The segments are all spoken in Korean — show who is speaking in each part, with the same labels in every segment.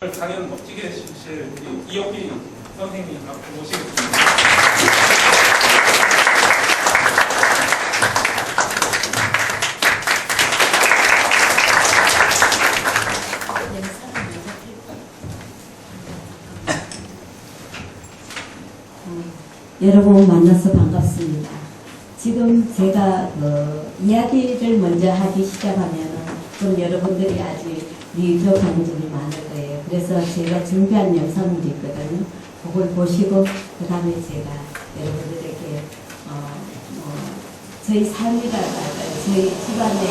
Speaker 1: 강연 멋지게 해주실 이혁기 선생님 앞에 모시겠습니다.
Speaker 2: 여러분 만나서 반갑습니다. 지금 제가 이야기를 먼저 하기 시작하면 좀 여러분들이 아직 미흡한 점이 많을 거예요. 그래서 제가 준비한 영상들이 있거든요. 그걸 보시고 그 다음에 제가 여러분들에게 저희 삶이랄까 저희 집안의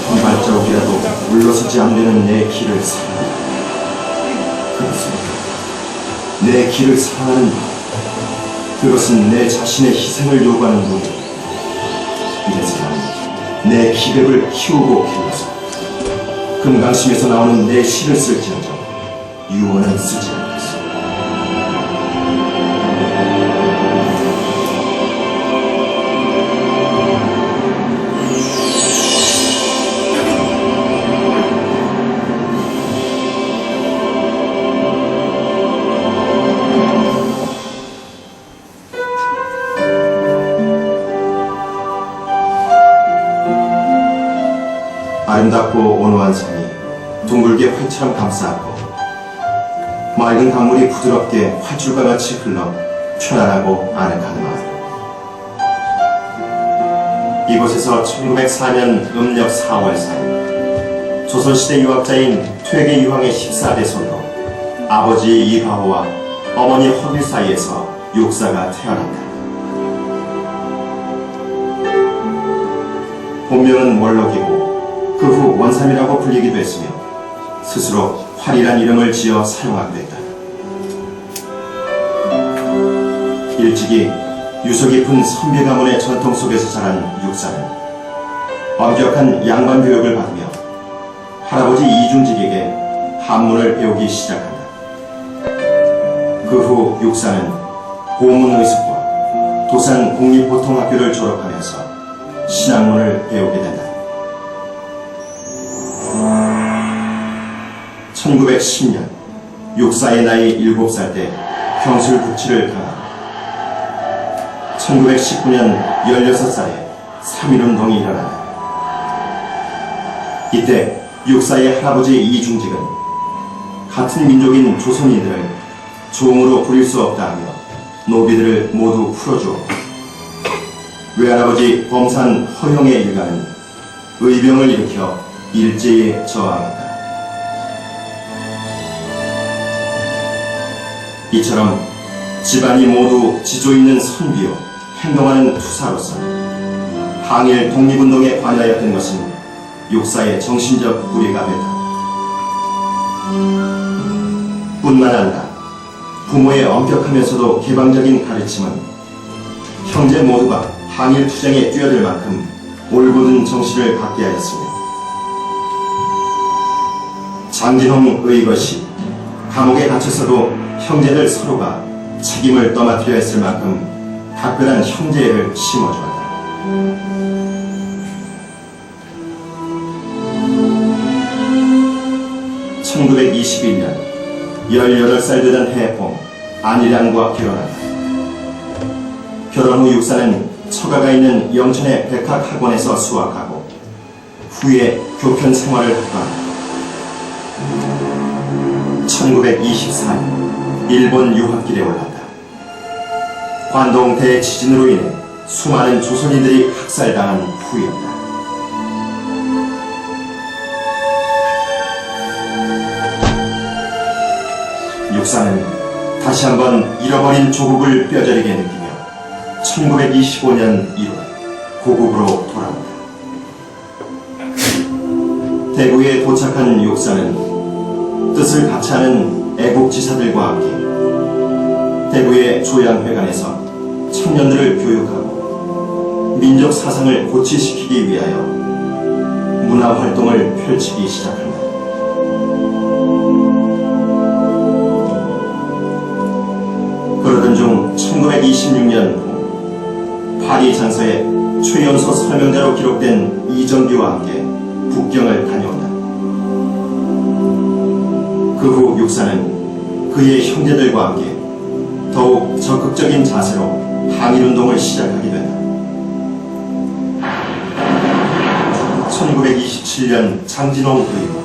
Speaker 3: 한 발자국이라도 물러서지 않는 내 길을 사랑한다. 그렇습니다. 내 길을 사랑하는 그것은 내 자신의 희생을 요구하는 분. 이래서 내 기백을 키우고 길러서 금강심에서 나오는 내 시를 쓸지언정 유언은 쓰지 않겠소. 아름답고 온화한 산이 둥글게 활처럼 감싸안고 맑은 강물이 부드럽게 활줄과 같이 흘러 편안하고 아늑한 마을. 이곳에서 1904년 음력 4월 4일 조선시대 유학자인 퇴계 유황의 14대 손으로 아버지 이화호와 어머니 허길 사이에서 육사가 태어난다. 본명은 원록이고 그 후 원삼이라고 불리기도 했으며 스스로 활이란 이름을 지어 사용하게 됐다. 일찍이 유서 깊은 선비 가문의 전통 속에서 자란 육사는 엄격한 양반 교육을 받으며 할아버지 이중직에게 한문을 배우기 시작한다. 그 후 육사는 고문의숙과 도산 국립보통학교를 졸업하면서 신학문을 배우게 된다. 1910년 육사의 나이 7살 때 평술국치를 당하고 1919년 16살에 3.1운동이 일어난다. 이때 육사의 할아버지 이중직은 같은 민족인 조선인들을 종으로 부릴 수 없다 하며 노비들을 모두 풀어주었고 외할아버지 범산 허영의 일가는 의병을 일으켜 일제에 저항한다. 이처럼 집안이 모두 지조 있는 선비요 행동하는 투사로서 항일 독립운동에 관여하였던 것은 육사의 정신적 우리가 됐다. 뿐만 아니라 부모의 엄격하면서도 개방적인 가르침은 형제 모두가 항일 투쟁에 뛰어들 만큼 올곧은 정신을 갖게 하였으며 장진홍 의것이 감옥에 갇혔어도 형제들 서로가 책임을 떠맡으려 했을 만큼 각별한 형제애를 심어주었다. (1921년) 18살 되던 해봄 안일양과 결혼한다. 결혼 후 육사는 처가가 있는 영천의 백학학원에서 수학하고 후에 교편 생활을 합격한다. 1924년 일본 유학길에 올랐다. 관동 대지진으로 인해 수많은 조선인들이 학살당한 후였다. 육사는 다시 한번 잃어버린 조국을 뼈저리게 느끼며 1925년 1월 고국으로 돌아온다. 대구에 도착한 육사는 뜻을 같이 하는 애국지사들과 함께 대구의 조양회관에서 청년들을 교육하고 민족 사상을 고취시키기 위하여 문화활동을 펼치기 시작한다. 그러던 중 1926년 후 파리 장서에 최연소 설명자로 기록된 이정규와 함께 북경을 다녀온다. 육사는 그의 형제들과 함께 더욱 적극적인 자세로 항일운동을 시작하게 된다. 1927년 장진홍 의혹,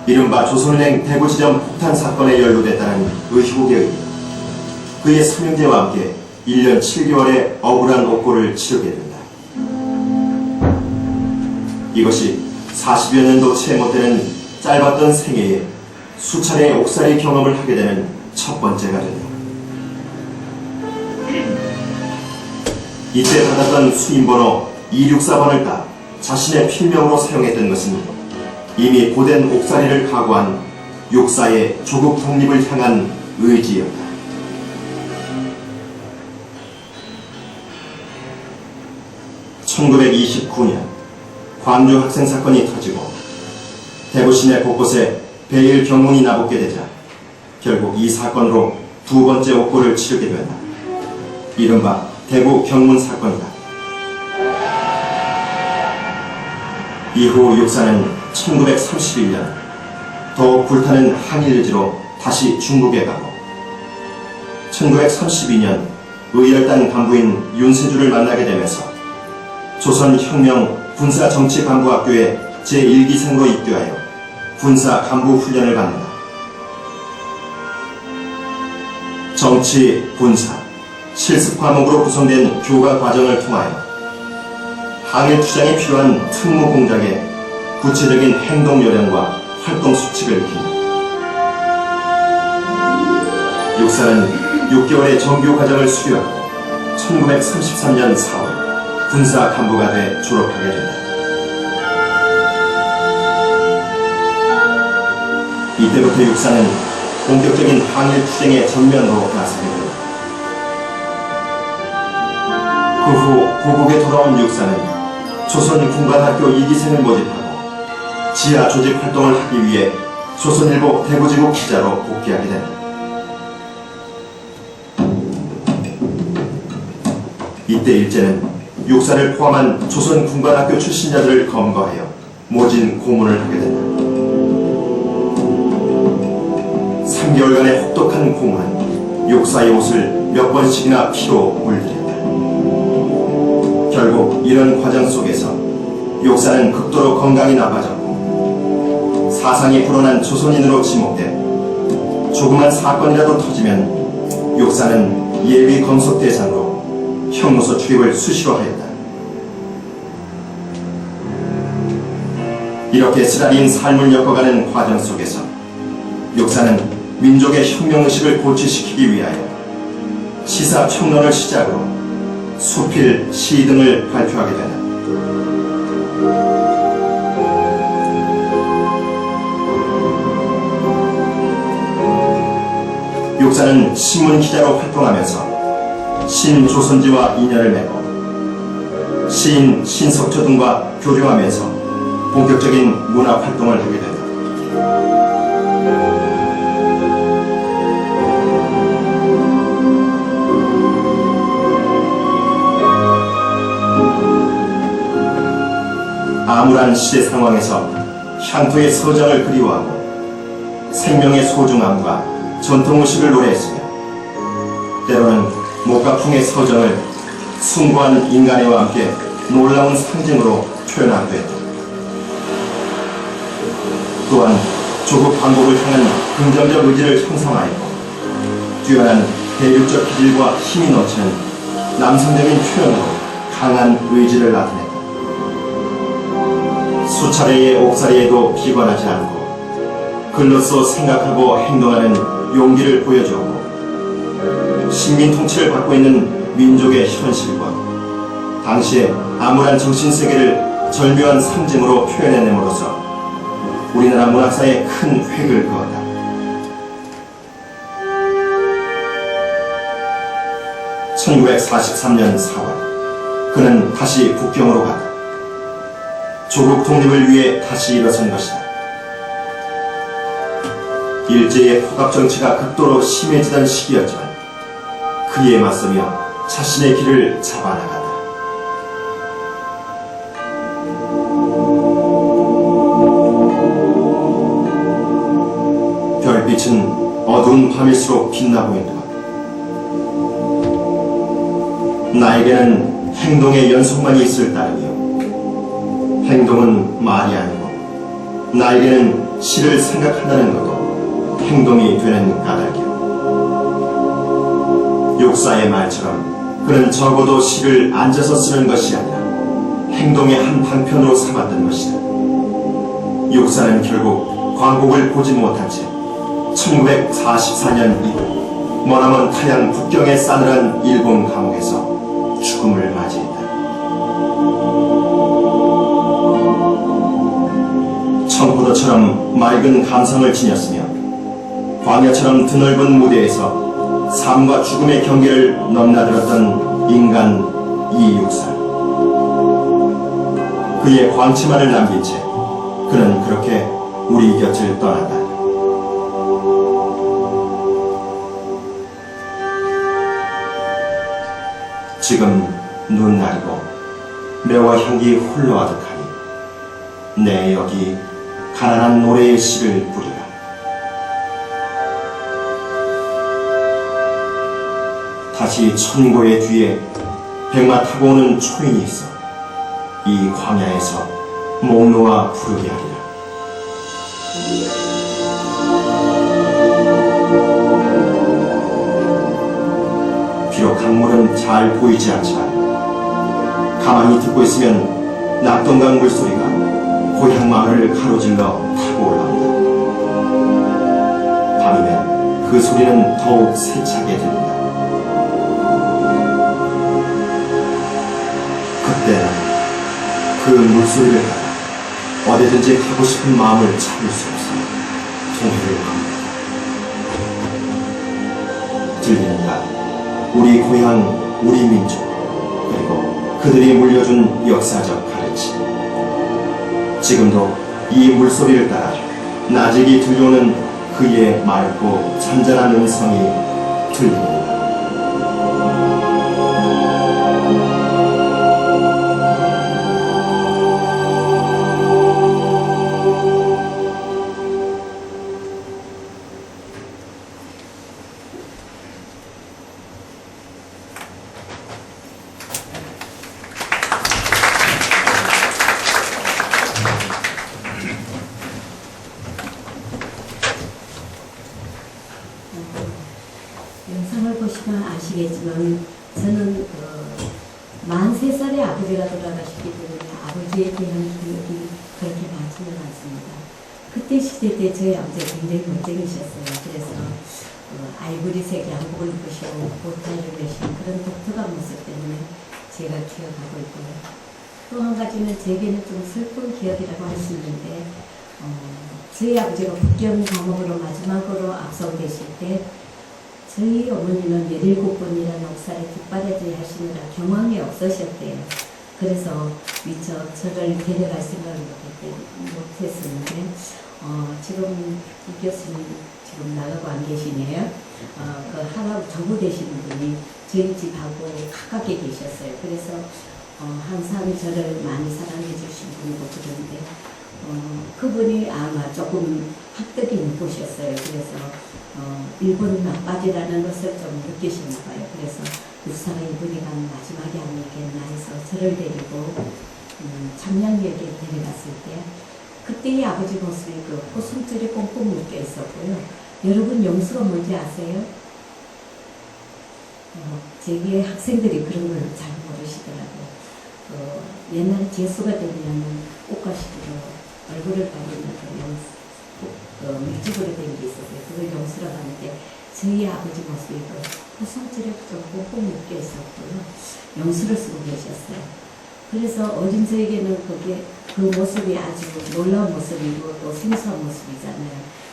Speaker 3: 이른바 조선은행 대구지점 폭탄 사건에 연루됐다는 의혹에 의해 그의 삼형제와 함께 1년 7개월의 억울한 옥고를 치르게 된다. 이것이 40여 년도 채 못되는 짧았던 생애에 수차례의 옥살이 경험을 하게 되는 첫 번째가 된다. 이때 받았던 수임번호 264번을 따 자신의 필명으로 사용했던 것은 이미 고된 옥살이를 각오한 육사의 조국 독립을 향한 의지였다. (1929년) 광주 학생 사건이 터지고 대구 시내 곳곳에 배일 경문이 나붙게 되자 결국 이 사건으로 두 번째 옥고를 치르게 된다. 이른바 대구 경문 사건이다. 이후 육사는 1931년 더욱 불타는 항일 의지로 다시 중국에 가고 1932년 의열단 간부인 윤세주를 만나게 되면서 조선혁명 군사정치간부학교에 제1기생으로 입교하여 군사간부 훈련을 받는다. 정치, 군사, 실습 과목으로 구성된 교과 과정을 통하여 항일 투쟁에 필요한 특무 공작의 구체적인 행동 요령과 활동 수칙을 익힌다. 육사는 6개월의 정규 과정을 수료하고 1933년 4월 군사 간부가 돼 졸업하게 된다. 이때부터 육사는 본격적인 항일 투쟁의 전면으로 나서게 된다. 그 후 고국에 돌아온 육사는 조선군관학교 2기생을 모집하고 지하 조직 활동을 하기 위해 조선일보 대구지국 기자로 복귀하게 된다. 이때 일제는 육사를 포함한 조선군관학교 출신자들을 검거하여 모진 고문을 하게 된다. 3개월간의 혹독한 고문은 육사의 옷을 몇 번씩이나 피로 물들였다. 결국 이런 과정 속에서 육사는 극도로 건강이 나빠졌고 사상이 불어난 조선인으로 지목돼 조그만 사건이라도 터지면 육사는 예비 검속 대상으로 형무소 출입을 수시로 하였다. 이렇게 쓰라린 삶을 엮어가는 과정 속에서 육사는 민족의 혁명의식을 고취시키기 위하여 시사평론을 시작으로 수필, 시 등을 발표하게 되다. 육사는 신문 기자로 활동하면서 신조선지와 인연을 맺고 시인 신석초 등과 교류하면서 본격적인 문화 활동을 하게 된다. 암울한 시대 상황에서 향토의 서정을 그리워하고 생명의 소중함과 전통의식을 노래했으며 때로는 목가풍의 서정을 숭고한 인간애와 함께 놀라운 상징으로 표현하기도 했다. 또한 조국 반복을 향한 긍정적 의지를 형성하였고 뛰어난 대륙적 기질과 힘이 넘치는 남성적인 표현으로 강한 의지를 나타냈다. 수차례의 옥살이에도 비관하지 않고 글로써 생각하고 행동하는 용기를 보여주었고 식민 통치를 받고 있는 민족의 현실과 당시의 암울한 정신세계를 절묘한 상징으로 표현해냄으로써 우리나라 문학사에 큰 획을 그었다. (1943년 4월) 그는 다시 북경으로 갔다. 조국 독립을 위해 다시 일어선 것이다. 일제의 포갑정치가 극도로 심해지던 시기였지만 그에 맞서며 자신의 길을 잡아나간다. 별빛 빛은 어두운 밤일수록 빛나 보인다. 나에게는 행동의 연속만이 있을 따름이요. 행동은 말이 아니고 나에게는 시를 생각한다는 것도 행동이 되는 까닭이요. 욕사의 말처럼 그는 적어도 시를 앉아서 쓰는 것이 아니라 행동의 한 방편으로 삼았던 것이다. 욕사는 결국 광복을 보지 못한 채 1944년 2월 머나먼 타양 북경의 싸늘한 일본 감옥에서 죽음을 맞이했다. 청포도처럼 맑은 감상을 지녔으며 광야처럼 드넓은 무대에서 삶과 죽음의 경계를 넘나들었던 인간 이육사. 그의 광채만을 남긴 채 그는 그렇게 우리 곁을 떠났다. 지금 눈 내리고 매화 향기 홀로 아득하니 내 여기 가난한 노래의 시를 부리라. 다시 천고의 뒤에 백마 타고 오는 초인이 있어 이 광야에서 목 놓아 부르게 하리라. 비록 강물은 잘 보이지 않지만 가만히 듣고 있으면 낙동강 물소리가 고향 마을을 가로질러 타고 올라온다. 밤이면 그 소리는 더욱 세차게 들린다. 그때는 그 물소리를 따라 어디든지 가고 싶은 마음을 참을 수 없어 통해를 갑니다. 들리는가 우리 고향, 우리 민족, 그리고 그들이 물려준 역사적 가르침. 지금도 이 물소리를 따라 나직이 들려오는 그의 맑고 잔잔한 음성이 들립니다.
Speaker 2: 영상을 보시면 아시겠지만 저는 43살에 아버지가 돌아가셨기 때문에 아버지에 대한 기억이 그렇게 많지는 않습니다. 그때 시대 때 저희 아버지가 굉장히 멋쟁이셨어요. 그래서 아이보리색 양복을 입으시고 보타를 매신 그런 독특한 모습 때문에 제가 기억하고 있고요. 또 한 가지는 제게는 좀 슬픈 기억이라고 할 수 있는데 저희 아버지가 북경 감옥으로 마지막으로 압송되실 때 저희 어머니는 17번이라는 옥살에 뒷바라지 하시느라 경황이 없으셨대요. 그래서 미처 저를 데려갈 생각을 못했었는데 지금 이 교수님 지금 나가고 안 계시네요. 그 할아버지 정부 되시는 분이 저희 집하고 가깝게 계셨어요. 그래서 항상 저를 많이 사랑해 주신 분이고 그런데 그분이 아마 조금 학덕이 보셨어요. 그래서 일본 막바지라는 것을 좀 느끼셨나 봐요. 그래서 육사가 이분이가 마지막이 아니겠나 해서 저를 데리고 창녕역에 데려갔을 때 그때의 아버지 모습이 그 호승줄이 꽁꽁 묶여 있었고요. 여러분 영수가 뭔지 아세요? 제게 학생들이 그런 걸 잘 모르시더라고요. 옛날에 재수가 되면 꽃가시로 얼굴을 가리는 밀집으로 된 게 있었어요. 그걸 영수라고 하는데 저희 아버지 모습이 호성줄에 좀 꽁꽁 묶여 있었고요. 영수를 쓰고 계셨어요. 그래서 어린 저에게는 그 모습이 아주 놀라운 모습이고 또 생소한 모습이잖아요.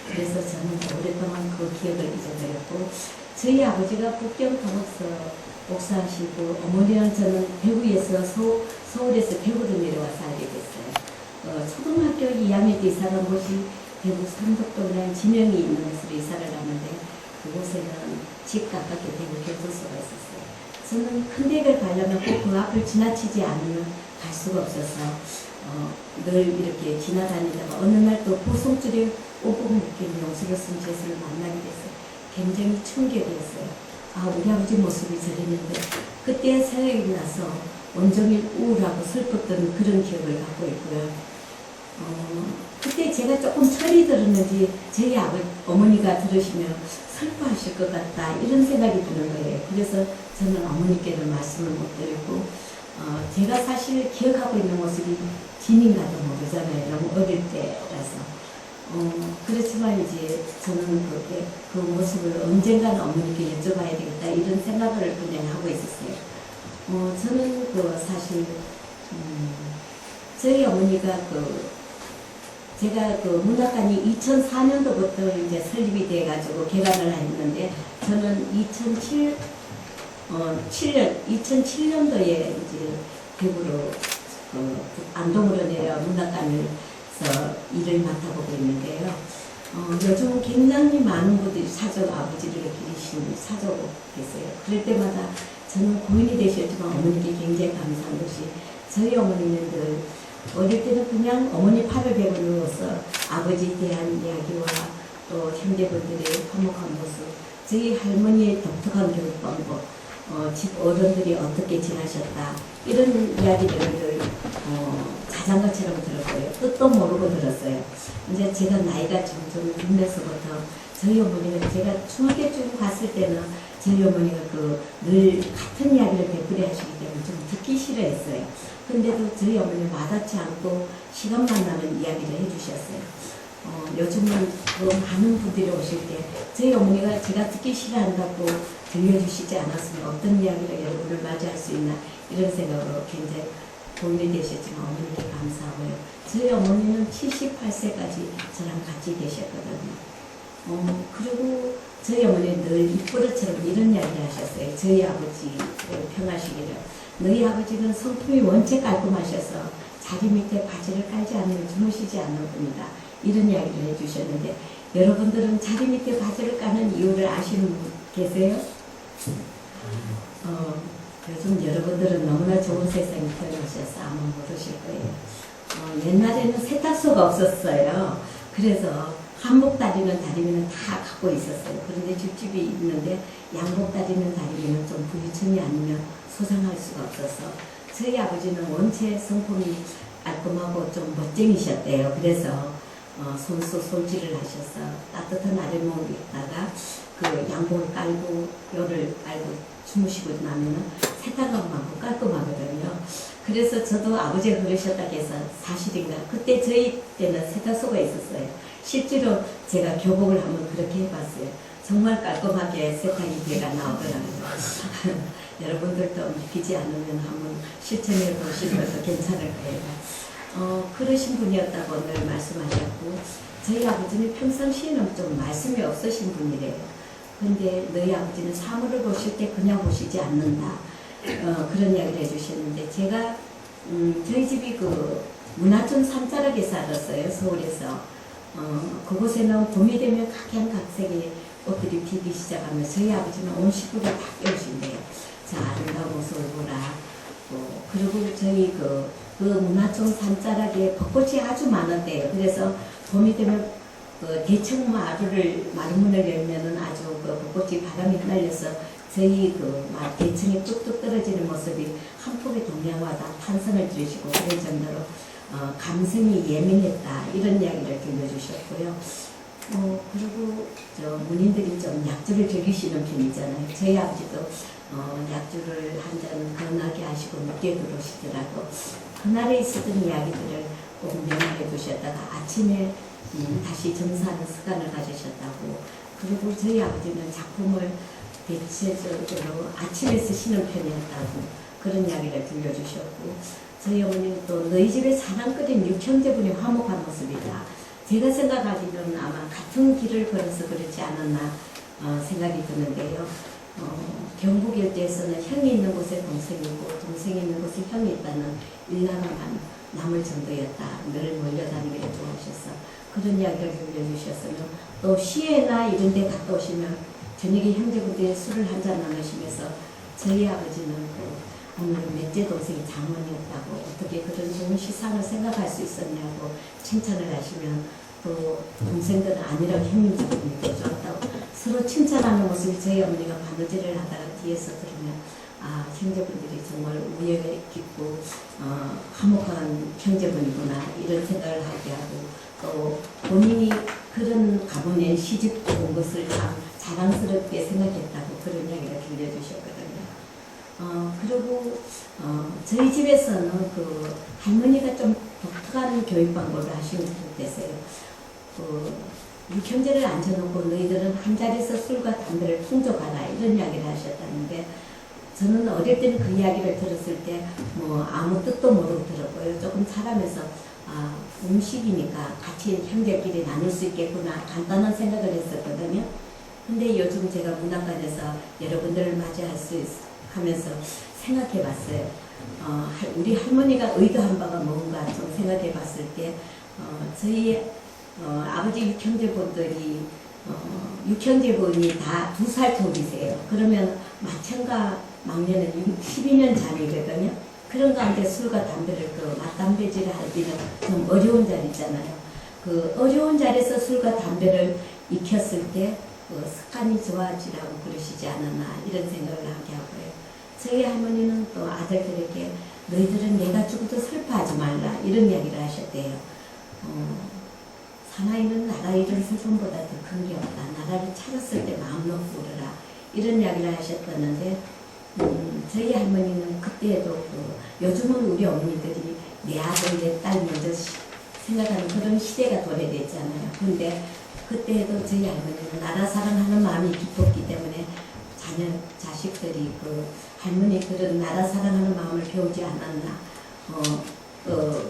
Speaker 2: 그래서 저는 오랫동안 그 기억을 잊어버렸고 저희 아버지가 북경 감옥서 목사하시고 어머니랑 저는 대구에서 서울에서 대구로 내려와서 알게 됐어요. 초등학교 2학년 때 이사를 한 곳이 대구 삼덕동이라는 지명이 있는 곳으로 이사를 하는데 그곳에는 집 가깝게 대구 경찰서가 있었어요. 저는 큰 댁을 가려면 꼭 그 앞을 지나치지 않으면 갈 수가 없어서 늘 이렇게 지나다니다가 어느 날 또 보송줄에 오복 묶인 용수를 쓴 제수를 만나게 됐어요. 굉장히 충격이었어요. 아, 우리 아버지 모습이 저랬는데 그때 생각이 나서 온종일 우울하고 슬펐던 그런 기억을 갖고 있고요. 그때 제가 조금 철이 들었는지 저희 어머니가 들으시면 슬퍼하실 것 같다 이런 생각이 드는 거예요. 그래서 저는 어머니께는 말씀을 못 드리고 제가 사실 기억하고 있는 모습이 진인가도 모르잖아요. 너무 어릴 때라서. 그렇지만 이제 저는 그 모습을 언젠가는 어머니께 여쭤봐야 되겠다 이런 생각을 그냥 하고 있었어요. 저는 사실 저희 어머니가 제가 문학관이 2004년도부터 이제 설립이 돼가지고 개관을 했는데 저는 2007년도에 이제 대구로 안동으로 내려 문학관에서 일을 맡아보고 있는데요. 요즘 굉장히 많은 분들이 아버지를 기리신 사저고 계세요. 그럴 때마다 저는 고인이 되셨지만 어머니께 굉장히 감사한 것이 저희 어머니는 늘 어릴 때는 그냥 어머니 팔을 베고 누워서 아버지에 대한 이야기와 또 형제분들의 화목한 모습, 저희 할머니의 독특한 교육 방법, 집 어른들이 어떻게 지나셨다 이런 이야기들을 자장가처럼 들었고요. 뜻도 모르고 들었어요. 이제 제가 나이가 점점 들면서부터 저희 어머니가 제가 중학교쯤 갔을 때는 저희 어머니가 늘 같은 이야기를 되풀이 하시기 때문에 좀 듣기 싫어했어요. 근데도 저희 어머니 와닿지 않고 시간만 나면 이야기를 해주셨어요. 요즘은 많은 분들이 오실 때 저희 어머니가 제가 듣기 싫어한다고 들려주시지 않았으면 어떤 이야기를 여러분을 맞이할 수 있나 이런 생각으로 굉장히 고민이 되셨지만 어머니께 감사하고요. 저희 어머니는 78세까지 저랑 같이 계셨거든요. 그리고 저희 어머니는 늘 입버릇처럼 이런 이야기를 하셨어요. 저희 아버지를 평하시기를 너희 아버지는 성품이 원체 깔끔하셔서 자리 밑에 바지를 깔지 않으면 주무시지 않는 분이다. 이런 이야기를 해주셨는데 여러분들은 자리 밑에 바지를 까는 이유를 아시는 분 계세요? 요즘 여러분들은 너무나 좋은 세상에 태어나셔서 아마 모르실 거예요. 옛날에는 세탁소가 없었어요. 그래서 한복 다리는 다리미는 다 갖고 있었어요. 그런데 집집이 있는데 양복 다리는 다리미는 좀 부유층이 아니면 소장할 수가 없어서 저희 아버지는 원체 성품이 깔끔하고 좀 멋쟁이셨대요. 그래서 손수 솔질을 하셔서 따뜻한 아랫목에다가 양복을 깔고 요를 깔고 주무시고 나면은 세탁하고 깔끔하거든요. 그래서 저도 아버지가 그러셨다 해서 사실인가 그때 저희 때는 세탁소가 있었어요. 실제로 제가 교복을 한번 그렇게 해봤어요. 정말 깔끔하게 세탁이 돼가 나오더라고요. 여러분들도 믿기지 않으면 한번 실천해 보시는 것도 괜찮을 거예요. 그러신 분이었다고 늘 말씀하셨고 저희 아버지는 평상시에는 좀 말씀이 없으신 분이래요. 근데 너희 아버지는 사물을 보실 때 그냥 보시지 않는다. 그런 이야기를 해주셨는데 제가 저희 집이 문화촌 산자락에 살았어요. 서울에서. 그곳에는 봄이 되면 각양각색의 꽃들이 피기 시작하면 저희 아버지는 온 식구를 다 깨우신대요. 자, 아름다운 모습을 보라. 그리고 저희 문화촌 산자락에 벚꽃이 아주 많은데요. 그래서 봄이 되면 대청 마루문을 열면은 아주 벚꽃이 바람이 흩날려서 저희 대청에 뚝뚝 떨어지는 모습이 한 폭의 동양화다 탄성을 들으시고 그럴 정도로 감성이 예민했다 이런 이야기를 들려주셨고요. 그리고 문인들이 좀 약주를 즐기시는 편이잖아요. 저희 아버지도 약주를 한 잔 건하게 하시고 늦게 들어오시더라고. 그날에 있었던 이야기들을 꼭 메모해 두셨다가 아침에 다시 정사하는 습관을 가지셨다고. 그리고 저희 아버지는 작품을 대체적으로 아침에 쓰시는 편이었다고 그런 이야기를 들려주셨고 저희 어머니는 또 너희 집에 사랑거린 육형제분이 화목한 모습이다. 제가 생각하기로는 아마 같은 길을 걸어서 그렇지 않았나 생각이 드는데요. 경북 일대에서는 형이 있는 곳에 동생이고 동생이 있는 곳에 형이 있다는 일랑한 남을 정도였다. 늘 몰려다니기를 좋아하셔서 그런 이야기를 들려주셨으면 또 시외나 이런 데 갔다 오시면 저녁에 형제분들이 술을 한잔 나누시면서 저희 아버지는 오늘은 넷째 동생이 장모님이었다고 어떻게 그런 좋은 시상을 생각할 수 있었냐고 칭찬을 하시면 또 동생들은 아니라고 형님들은 좋았다고 서로 칭찬하는 모습을 저희 어머니가 바느질을 하다가 뒤에서 들으면 아 형제분들이 정말 우애 깊고 화목한 형제분이구나 이런 생각을 하게 하고 또 본인이 그런 가문에 시집 온 것을 참 자랑스럽게 생각했다고 그런 이야기를 들려주셨거든요. 그리고 저희 집에서는 그 할머니가 좀 독특한 교육 방법을 하시는 분 계세요. 육형제를 앉혀놓고 너희들은 한 자리에서 술과 담배를 풍족하라 이런 이야기를 하셨다는데 저는 어릴 때는 그 이야기를 들었을 때 뭐 아무 뜻도 모르고 들었고요. 조금 자라면서 음식이니까 같이 형제끼리 나눌 수 있겠구나 간단한 생각을 했었거든요. 근데 요즘 제가 문학관에서 여러분들을 맞이할 수 하면서 생각해 봤어요. 우리 할머니가 의도한 바가 뭔가 좀 생각해 봤을 때 저희 아버지 육형제분들이 육형제분이 다 2살 터울이세요. 그러면 마천과 막내는 12년 자리거든요. 그런 가운데 술과 담배를 맞담배질을 하기는 좀 어려운 자리잖아요. 그 어려운 자리에서 술과 담배를 익혔을 때 습관이 좋아지라고 그러시지 않았나 이런 생각을 하게 하고요. 저희 할머니는 또 아들들에게 너희들은 내가 죽어도 슬퍼하지 말라 이런 이야기를 하셨대요. 사나이는 나라 잃은 슬픔보다 더 큰 게 없다. 나라를 찾았을 때 마음 놓고 울어라. 이런 이야기를 하셨었는데 저희 할머니는 그때에도 요즘은 우리 어머니들이 내 아들, 내 딸 먼저 생각하는 그런 시대가 도래됐잖아요. 근데 그때에도 저희 할머니는 나라 사랑하는 마음이 깊었기 때문에 자식들이 할머니 그런 나라 사랑하는 마음을 배우지 않았나.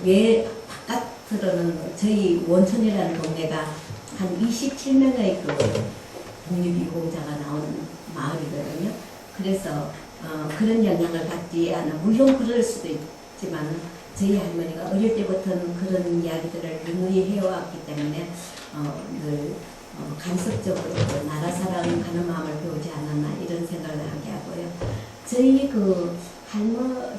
Speaker 2: 왜 바깥으로는 저희 원촌이라는 동네가 한 27명의 독립유공자가 나온 마을이거든요. 그래서 그런 영향을 받지 않아. 물론 그럴 수도 있지만 저희 할머니가 어릴 때부터는 그런 이야기들을 누누이 해왔기 때문에 늘 간섭적으로 나라 사랑하는 마음을 배우지 않았나 이런 생각을 하게 하고요. 저희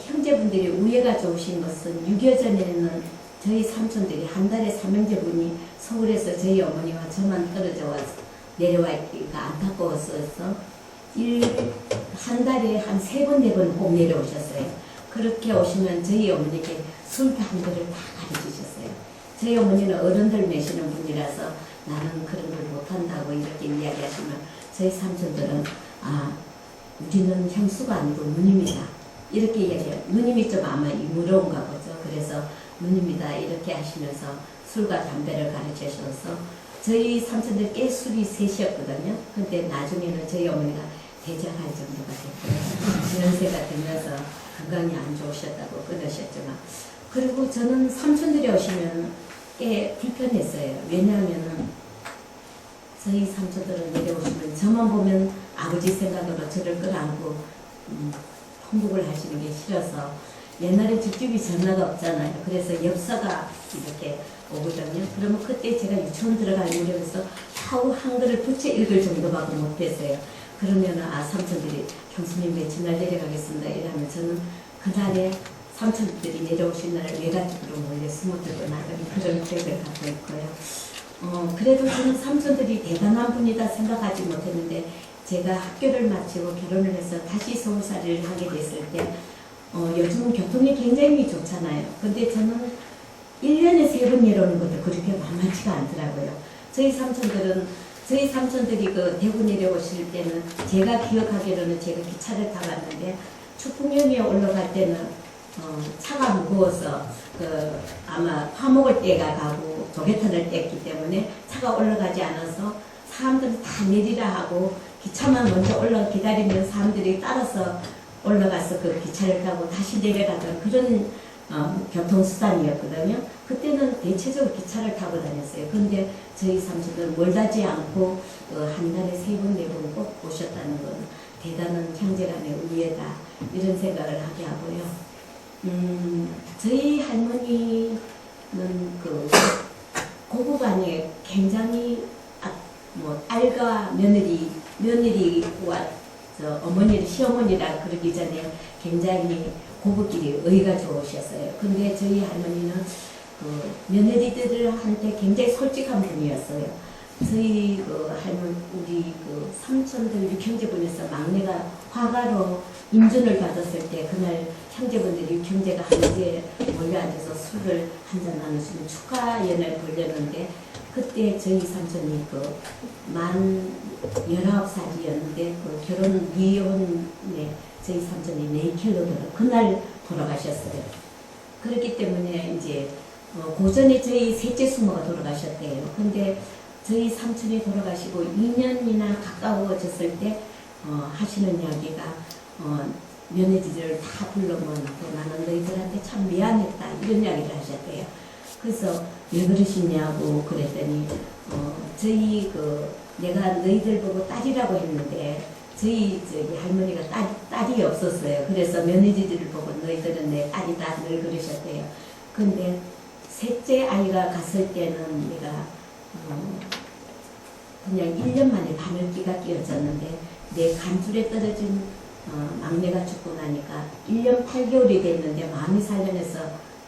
Speaker 2: 형제분들이 우애가 좋으신 것은 6.25 전에는 저희 삼촌들이 한 달에 삼형제분이 서울에서 저희 어머니와 저만 떨어져 와서 내려와 있기가 안타까웠어서 한 달에 한 3번, 4번 꼭 내려오셨어요. 그렇게 오시면 저희 어머니께 술, 담배를 다 가르치셨어요. 저희 어머니는 어른들 매시는 분이라서 나는 그런 걸 못한다고 이렇게 이야기하시면 저희 삼촌들은 우리는 형수가 아니고 누님이다. 이렇게 이야기해요. 누님이 좀 아마 무러운가 보죠. 그래서 누님이다 이렇게 하시면서 술과 담배를 가르치셔서 저희 삼촌들 꽤 술이 셋이었거든요. 근데 나중에는 저희 어머니가 대장할 정도가 됐고요. 연세가 들면서 건강이 안 좋으셨다고 끊으셨지만 그리고 저는 삼촌들이 오시면 꽤 불편했어요. 왜냐하면은 저희 삼촌들은 내려오시면 저만 보면 아버지 생각으로 저를 끌어안고 통곡을 하시는 게 싫어서 옛날에 집집이 전화가 없잖아요. 그래서 엽서가 이렇게 오거든요. 그러면 그때 제가 유치원 들어갈 무렵에서 겨우 한글을 부채 읽을 정도밖에 못했어요. 그러면 삼촌들이 형수님 며칠 날 내려가겠습니다. 이러면 저는 그날에 삼촌들이 내려오신 날 외갓집으로 몰래 숨어들고 나가는 그런 기억을 갖고 있고요. 그래도 저는 삼촌들이 대단한 분이다 생각하지 못했는데 제가 학교를 마치고 결혼을 해서 다시 서울살이를 하게 됐을 때 요즘은 교통이 굉장히 좋잖아요. 근데 저는 1년에 3번 내려오는 것도 그렇게 만만치가 않더라고요. 저희 삼촌들이 대구 내려오실 때는 제가 기억하기로는 제가 기차를 타봤는데 축풍역에 올라갈 때는 차가 무거워서 아마 화목을 떼가 가고 조개탄을 뗐기 때문에 차가 올라가지 않아서 사람들이 다 내리라 하고 기차만 먼저 올라가 기다리면 사람들이 따라서 올라가서 그 기차를 타고 다시 내려가던 그런 교통수단이었거든요. 그때는 대체적으로 기차를 타고 다녔어요. 그런데 저희 삼촌은 멀다지 않고 한 달에 3번, 4번 꼭 오셨다는 건 대단한 형제간의 우애다 이런 생각을 하게 하고요. 저희 할머니는 고부간에 굉장히 딸과 며느리와 어머니, 시어머니라 그러기 전에 굉장히 고부끼리 의가 좋으셨어요. 근데 저희 할머니는 그 며느리들한테 굉장히 솔직한 분이었어요. 저희 그 할머니, 우리 그 삼촌들 육형제분에서 막내가 화가로 임준을 받았을 때 그날 형제분들이 육형제가 한지에 몰려앉아서 술을 한잔 나누시는 축하 연을 벌렸는데 그때 저희 삼촌이 그 만 19살이었는데 그 결혼 이혼에 저희 삼촌이 네이킬로 그날 돌아가셨어요. 그렇기 때문에 이제 고전에 저희 셋째 수모가 돌아가셨대요. 근데 저희 삼촌이 돌아가시고 2년이나 가까워졌을 때 하시는 이야기가 며느리들을 다 불러모으고 나는 너희들한테 참 미안했다 이런 이야기를 하셨대요. 그래서 왜 그러시냐고 그랬더니 저희 내가 너희들 보고 딸이라고 했는데 저희 할머니가 딸이 없었어요. 그래서 며느리들을 보고 너희들은 내 딸이다 늘 그러셨대요. 근데 셋째 아이가 갔을 때는 내가 그냥 1년 만에 바늘기가 끼어졌는데 내 간줄에 떨어진 막내가 죽고 나니까 1년 8개월이 됐는데 마음이 살려내서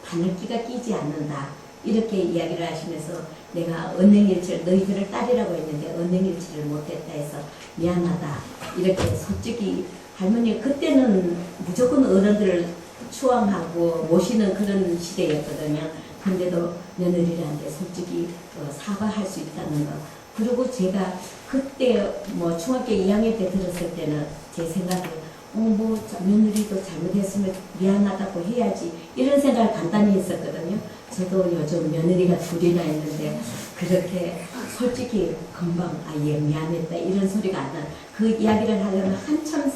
Speaker 2: 바늘기가 끼지 않는다 이렇게 이야기를 하시면서 내가 언행일치를 너희들을 딸이라고 했는데 언행일치를 못했다 해서 미안하다 이렇게 솔직히 할머니가 그때는 무조건 어른들을 추앙하고 모시는 그런 시대였거든요. 근데도 며느리한테 솔직히 사과할 수 있다는 거. 그리고 제가 그때 뭐 중학교 2학년 때 들었을 때는 제 생각에 며느리도 잘못했으면 미안하다고 해야지 이런 생각을 간단히 했었거든요. 저도 요즘 며느리가 둘이나 있는데 그렇게 솔직히 금방 예 미안했다 이런 소리가 안 나요. 그 이야기를 하려면 한참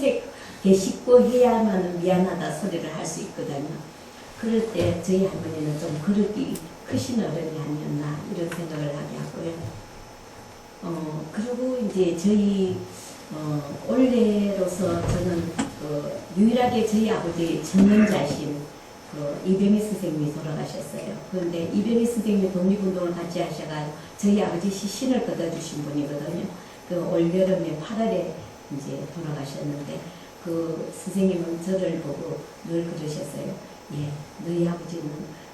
Speaker 2: 되씹고 해야만 미안하다 소리를 할 수 있거든요. 그럴 때 저희 할머니는 좀 그릇이 크신 어른이 아니었나 이런 생각을 하게 하고요. 그리고 이제 저희 올해로서 저는 유일하게 저희 아버지 전문자신 이병희 선생님이 돌아가셨어요. 그런데 이병희 선생님이 독립운동을 같이 하셔가지고 저희 아버지 시신을 걷어주신 분이거든요. 올여름에 8월에 이제 돌아가셨는데 그 선생님은 저를 보고 늘 그러셨어요. 예, 너희 아버지는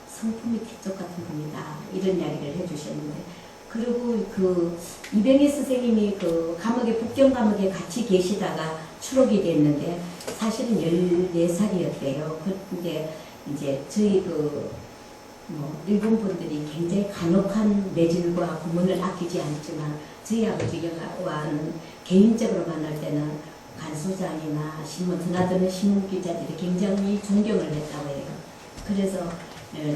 Speaker 2: 성품이 태쪽 같은 분이다 이런 이야기를 해주셨는데 그리고 그 이병희 선생님이 그 감옥에 북경 감옥에 같이 계시다가 추록이 됐는데 사실은 14살이었대요. 근데 이제 저희 일본 분들이 굉장히 간혹한 매질과 구문을 아끼지 않지만 저희 아버지와는 개인적으로 만날 때는 간소장이나 신문 드나드는 신문 기자들이 굉장히 존경을 했다고 해요. 그래서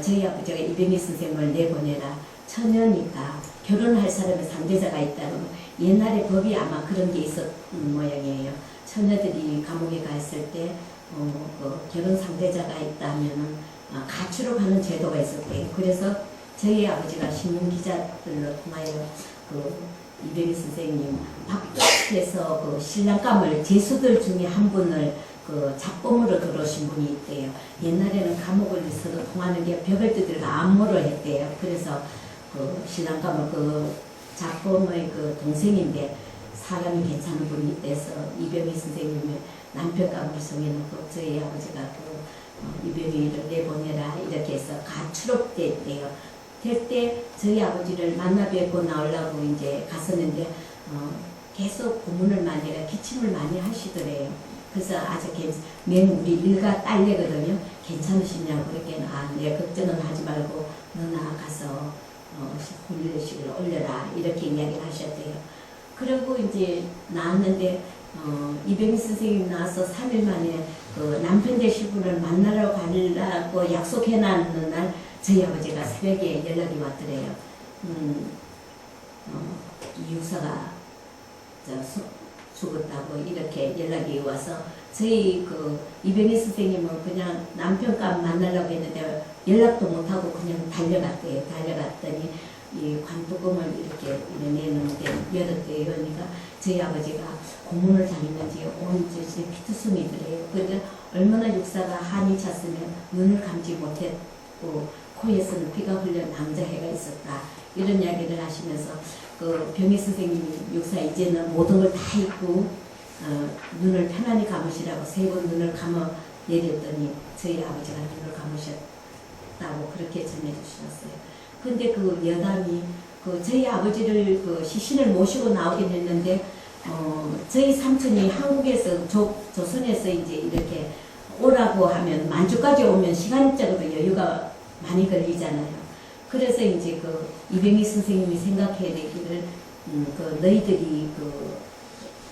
Speaker 2: 저희 아버지가 이병희 선생님을 내보내라. 처녀니까 결혼할 사람의 상대자가 있다는 옛날에 법이 아마 그런 게 있었던 모양이에요. 처녀들이 감옥에 갔을 때 결혼 상대자가 있다면 가출을 가는 제도가 있었대요. 그래서 저희 아버지가 신문 기자들로 통하여 이병희 선생님 밖에서 신랑감을 제수들 중에 한 분을 잡범으로 들어오신 분이 있대요. 옛날에는 감옥을 있어도 통하는 게 벽을 두들겨 암호로 했대요. 그래서 신랑감을 잡범의 동생인데 사람이 괜찮은 분이 돼서 이병희 선생님의 남편감을 정해놓고 저희 아버지가 이병희를 내보내라 이렇게 해서 가출업됐대요. 될 때 저희 아버지를 만나 뵙고 나오려고 이제 갔었는데 계속 고문을 많이 해가 기침을 많이 하시더래요. 그래서 아주 맨 우리 일가 딸내거든요. 괜찮으시냐고 그랬더니 네 걱정은 하지 말고 너나 가서 훈련식을 올려라 이렇게 이야기를 하셨대요. 그리고 이제 나왔는데 이병희 선생님 나와서 3일 만에 남편 되실 분을 만나러 가려고 약속해놨는 날 저희 아버지가 새벽에 연락이 왔더래요. 이 육사가 죽었다고 이렇게 연락이 와서 저희 이병희 선생님은 그냥 남편감 만나려고 했는데 연락도 못하고 그냥 달려갔대요. 달려갔더니 이 관뚜껑을 이렇게 내놓는데 열었대요. 그러니까 저희 아버지가 고문을 당했는지 온 피투성이더래요. 그런데 얼마나 육사가 한이 찼으면 눈을 감지 못했고 코에서는 피가 흘러 낭자해가 있었다. 이런 이야기를 하시면서 병희 선생님이 육사 이제는 모든 걸 다 잊고 눈을 편안히 감으시라고 3번 눈을 감아 내렸더니 저희 아버지가 눈을 감으셨다고 그렇게 전해주셨어요. 근데 그 여담이 그 저희 아버지를 그 시신을 모시고 나오긴 했는데 저희 삼촌이 한국에서 조선에서 이제 이렇게 오라고 하면 만주까지 오면 시간적으로 여유가 많이 걸리잖아요. 그래서 이제 그 이병희 선생님이 생각해야 되기를 그 너희들이 그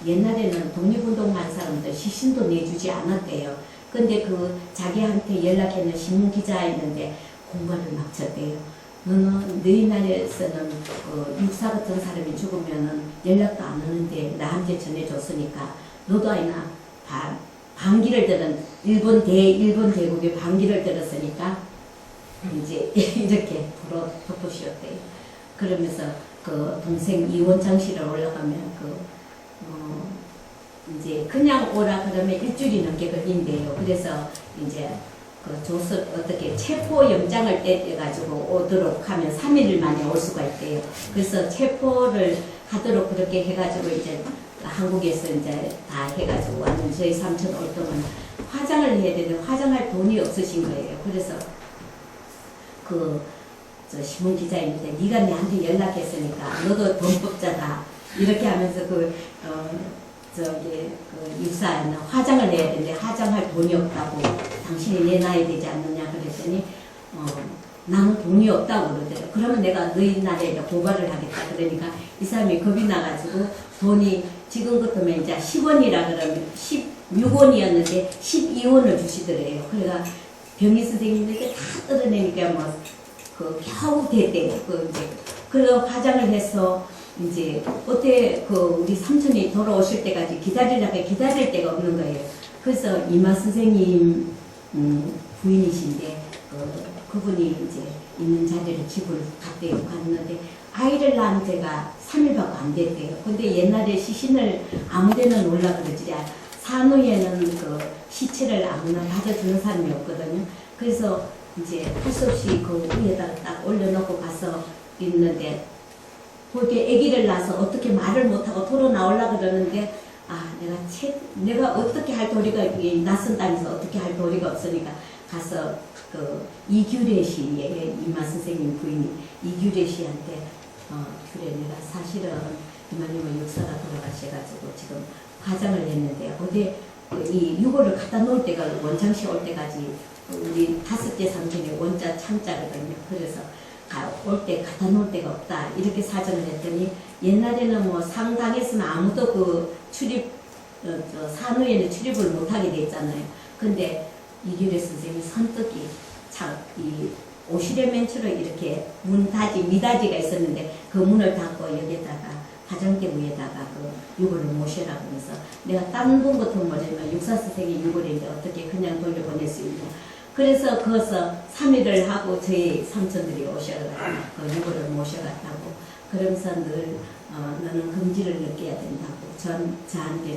Speaker 2: 옛날에는 독립운동한 사람들 시신도 내주지 않았대요. 근데 그 자기한테 연락했는 신문 기자였는데 공갈을 막 쳤대요. 너는 너희 나라에서는 육사 같은 사람이 죽으면은 연락도 안 하는데 나한테 전해줬으니까 너도 아니나 반기를 들은 일본 대국의 반기를 들었으니까 이제 이렇게 덮으셨대요. 그러면서 그 동생 이원창실을 올라가면 이제 그냥 오라 그러면 일주일이 넘게 걸린대요. 그래서 이제 그 조서 어떻게 체포 영장을 떼가지고 오도록 하면 3일 만에 올 수가 있대요. 그래서 체포를 하도록 그렇게 해가지고 이제 한국에서 이제 다 해가지고 왔는 저희 삼촌 올 동안 화장을 해야 되는데 화장할 돈이 없으신 거예요. 그래서 저 신문 기자인데 네가 내한테 연락했으니까 너도 범법자다 이렇게 하면서 육사에는 화장을 내야 되는데 화장할 돈이 없다고 당신이 내놔야 되지 않느냐 그랬더니 나는 돈이 없다고 그러더라고요. 그러면 내가 너희 나라에 고발을 하겠다. 그러니까 이 사람이 겁이 나가지고 돈이 지금 같으면 이제 10원이라 그러면 16원이었는데 12원을 주시더래요. 그러니까 병희 선생님에게 다 뜯어내니까 겨우 됐대요. 그래서 화장을 해서 이제 어때 우리 삼촌이 돌아오실 때까지 기다릴 데가 없는 거예요. 그래서 이마 선생님 부인이신데 그분이 이제 있는 자리를 집을 갔는데 아이를 낳은 지가 3일밖에 안 됐대요. 근데 옛날에 시신을 아무데나 놀라 그러지 산후에는 시체를 아무나 받아주는 사람이 없거든요. 그래서 이제 할 수 없이 그 위에다가 딱 올려놓고 가서 있는데 그렇게 아기를 낳아서 어떻게 말을 못하고 토로 나오려고 그러는데 내가 어떻게 할 도리가 낯선 땅에서 어떻게 할 도리가 없으니까 가서 이규래 씨의 이마 선생님 부인이 이규래 씨한테 그래 내가 사실은 이마님은 육사가 돌아가셔가지고 지금 화장을 했는데 어디 이 유골을 갖다 놓을 때가 원창씨 올 때까지 우리 5째 삼촌이 원자 창자거든요. 그래서 올 때 갖다 놓을 데가 없다 이렇게 사정을 했더니 옛날에는 상당했으면 아무도 산후에는 출입을 못하게 돼 있잖아요. 근데 이규래 선생님이 선뜻이 이 오실의 맨처럼 이렇게 미닫이가 있었는데 그 문을 닫고 여기다가 화장대 위에다가 유골을 모셔라 그러면서 내가 딴 분 같은 거지만 육사 선생이 유골인데 어떻게 그냥 돌려보낼 수 있냐. 그래서 거기서 3일을 하고 저희 삼촌들이 오셔가지고 유골을 모셔갔다고 그러면서 늘 너는 긍지를 느껴야 된다고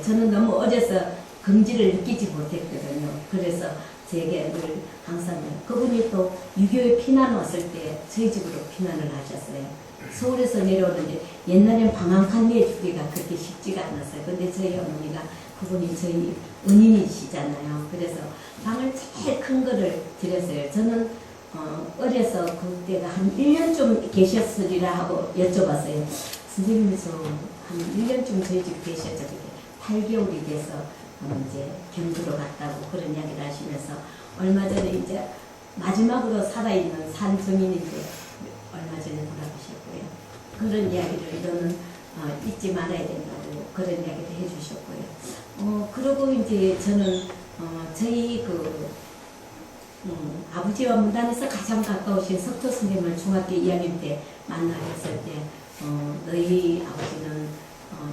Speaker 2: 저는 너무 어려서 긍지를 느끼지 못했거든요. 그래서 제게 늘 항상 그분이 또 6.25에 피난 왔을 때 저희 집으로 피난을 하셨어요. 서울에서 내려오는데 옛날엔 방 한 칸 내주기가 그렇게 쉽지가 않았어요. 근데 저희 어머니가 그분이 저희 은인이시잖아요. 그래서 방을 제일 큰 거를 드렸어요. 저는 어려서 그때가 한 1년쯤 계셨으리라 하고 여쭤봤어요. 선생님께서 한 1년쯤 저희 집 계셨죠. 8개월이 돼서 이제 경주로 갔다고 그런 이야기를 하시면서 얼마 전에 이제 마지막으로 살아있는 산증인인데 얼마 전에 돌아가셨고요. 그런 이야기를 너는 잊지 말아야 된다고 그런 이야기도 해주셨고요. 그리고 이제 저는 저희 아버지와 문단에서 가장 가까우신 석토 선생님을 중학교 2학년 때 만나뵀을 때 너희 아버지는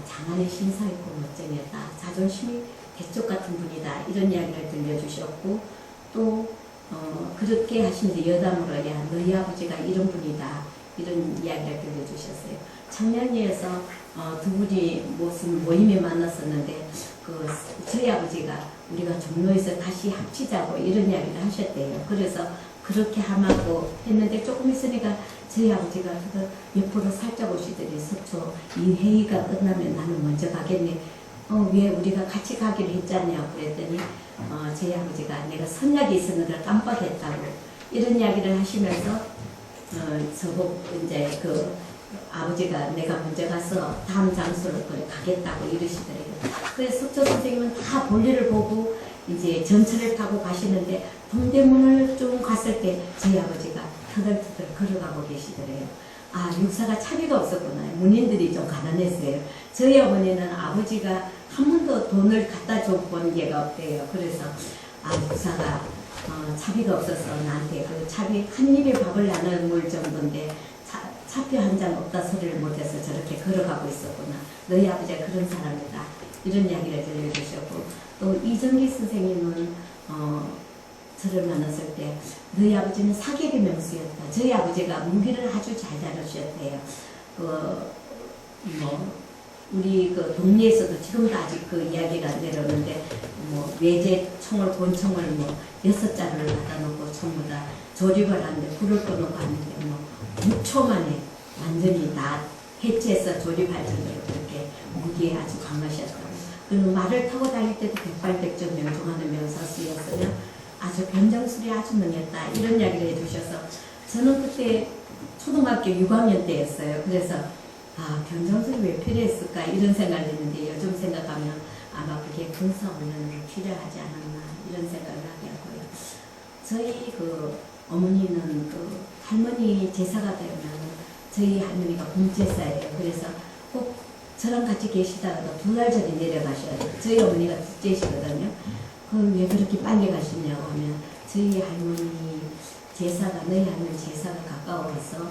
Speaker 2: 장안의 신사였고 멋쟁이였다. 자존심이 대쪽 같은 분이다. 이런 이야기를 들려주셨고 또 그렇게 하시면서 여담으로 야 너희 아버지가 이런 분이다. 이런 이야기를 들려주셨어요. 청량리에서 두 분이 무슨 모임에 만났었는데 저희 아버지가 우리가 종로에서 다시 합치자고 이런 이야기를 하셨대요. 그래서 그렇게 하마고 했는데 조금 있으니까 저희 아버지가 옆으로 살짝 오시더니 석초 이 회의가 끝나면 나는 먼저 가겠네. 왜 우리가 같이 가기로 했잖냐고 그랬더니 저희 아버지가 내가 선약이 있었는데 깜빡했다고 이런 이야기를 하시면서 저보고 이제 그 아버지가 내가 먼저 가서 다음 장소로 가겠다고 이러시더래요. 그래서 석조 선생님은 다 볼일을 보고 이제 전철을 타고 가시는데 동대문을 좀 갔을 때 저희 아버지가 터덜터덜 걸어가고 계시더래요. 아, 육사가 차비가 없었구나. 문인들이 좀 가난했어요. 저희 어머니는 아버지가 한 번도 돈을 갖다 줘본 게가 없대요. 그래서 아, 육사가 차비가 없어서 나한테 그 차비 한 입에 밥을 나눠 먹을 정도인데 차표 한 장 없다 소리를 못해서 저렇게 걸어가고 있었구나. 너희 아버지가 그런 사람이다. 이런 이야기를 들려주셨고 또 이정기 선생님은 저를 만났을 때 너희 아버지는 사계의 명수였다. 저희 아버지가 무기를 아주 잘 다루셨대요. 우리 그 동네에서도 지금도 아직 그 이야기가 내려오는데 외제 총을 권총을 6자루를 갖다 놓고 전부 다 조립을 하는데 불을 꺼놓고 하는데 6초 만에 완전히 다 해체해서 조립할 정도로 그렇게 무기에 아주 강하셨다고. 그리고 말을 타고 다닐 때도 백발백중 명중하는 명사수였으며 아주 변정술이 아주 능했다. 이런 이야기를 해주셔서 저는 그때 초등학교 6학년 때였어요. 그래서 아, 변정술이 왜 필요했을까 이런 생각을 했는데 요즘 생각하면 아마 그게 군사훈련으로 필요하지 않았나 이런 생각을 하게 하고요. 저희 그 어머니는 그 할머니 제사가 되면 저희 할머니가 봄제사예요. 그래서 꼭 저랑 같이 계시다가도 2달 전에 내려가셔야 돼요. 저희 어머니가 둘째시거든요. 그럼 왜 그렇게 빨리 가시냐고 하면 저희 할머니 제사가 너희 할머니 제사가 가까워서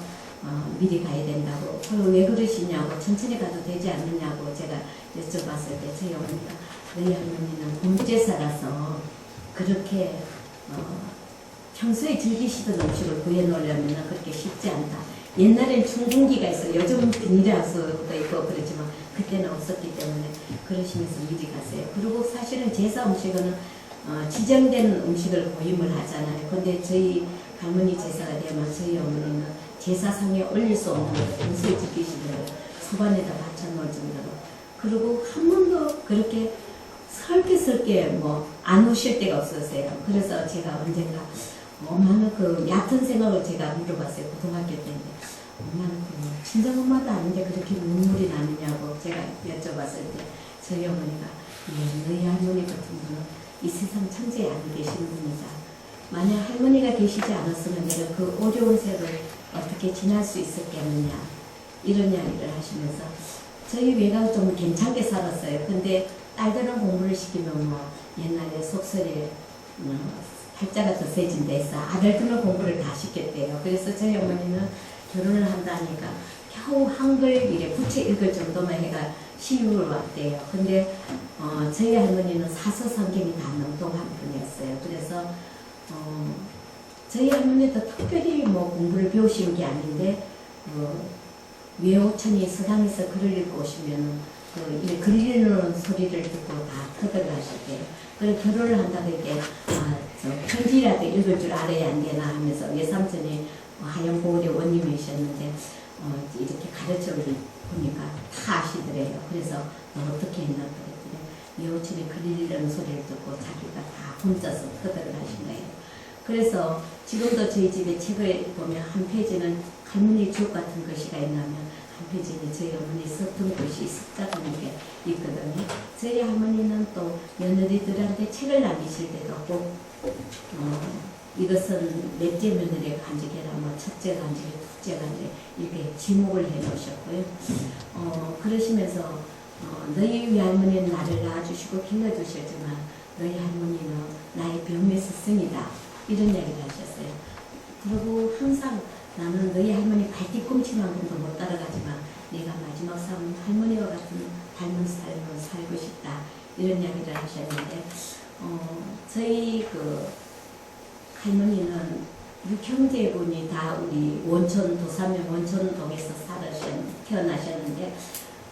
Speaker 2: 미리 가야 된다고. 그럼 왜 그러시냐고 천천히 가도 되지 않느냐고 제가 여쭤봤을 때 저희 어머니가 너희 할머니는 봄제사라서 그렇게 평소에 즐기시던 음식을 구해놓으려면 그렇게 쉽지 않다. 옛날엔 충분기가 있어. 요즘은 비닐하우스도 있고 그렇지만 그때는 없었기 때문에 그러시면서 미리 가세요. 그리고 사실은 제사 음식은 지정된 음식을 고임을 하잖아요. 근데 저희 할머니 제사가 되면 저희 어머니는 제사상에 올릴 수 없는 걸 평소에 지키시더라고요. 소반에다 받쳐놓을 정도로. 그리고 한 번도 그렇게 설계설계 안 오실 때가 없었어요. 그래서 제가 언젠가 엄마는 그 얕은 생각을 제가 물어봤어요. 고등학교 때인데 엄마는 그 친정엄마도 아닌데 그렇게 눈물이 나느냐고 제가 여쭤봤을 때 저희 어머니가 너희 할머니 같은 분은 이 세상 천지에 안 계시는 분이다. 만약 할머니가 계시지 않았으면 내가 그 어려운 세를 어떻게 지날 수 있었겠느냐 이런 이야기를 하시면서 저희 외가가 좀 괜찮게 살았어요. 근데 딸들은 공부를 시키면 옛날에 속설에 팔자가 더 세진다 해서 아들들은 공부를 다 시켰대요. 그래서 저희 어머니는 결혼을 한다니까 겨우 한글 이래 부채 읽을 정도만 해가 시집을 왔대요. 근데 저희 할머니는 사서 성경이 다 능통한 분이었어요. 그래서 저희 할머니도 특별히 공부를 배우신 게 아닌데 외호천이 서당에서 글을 읽고 오시면 글 읽는 소리를 듣고 다 터득을 하실게요. 그래서 결혼을 한다고 이렇게 편지라도 읽을 줄 알아야 안 되나 하면서 외삼촌이 하얀 고을의 원님이셨는데 이렇게 가르쳐 보니까 다 아시더래요. 그래서 어떻게 했나 그랬더니 외호천이 글 읽는 소리를 듣고 자기가 다 혼자서 터득을 하신 거예요. 그래서 지금도 저희 집에 책을 보면 한 페이지는 할머니 주옥 같은 글씨가 있냐면 한 페이지는 저희 어머니 썼던 글씨 습자 같은 게 있거든요. 저희 할머니는 또 며느리들한테 책을 남기실 때도 꼭 이것은 넷째 며느리의 간직이라 첫째 간직이 둘째 간직 이렇게 지목을 해 놓으셨고요. 그러시면서 너희 외할머니는 나를 낳아주시고 길러주셨지만 너희 할머니는 나의 병의 스승이다. 이런 이야기를 하셨어요. 그리고 항상 나는 너희 할머니 발뒤꿈치만큼도 못 따라가지만 내가 마지막 삶은 할머니와 같은 닮은 삶을 살고 싶다. 이런 이야기를 하셨는데 저희 그 할머니는 6형제분이 다 우리 원천 도사면 원천동에서 태어나셨는데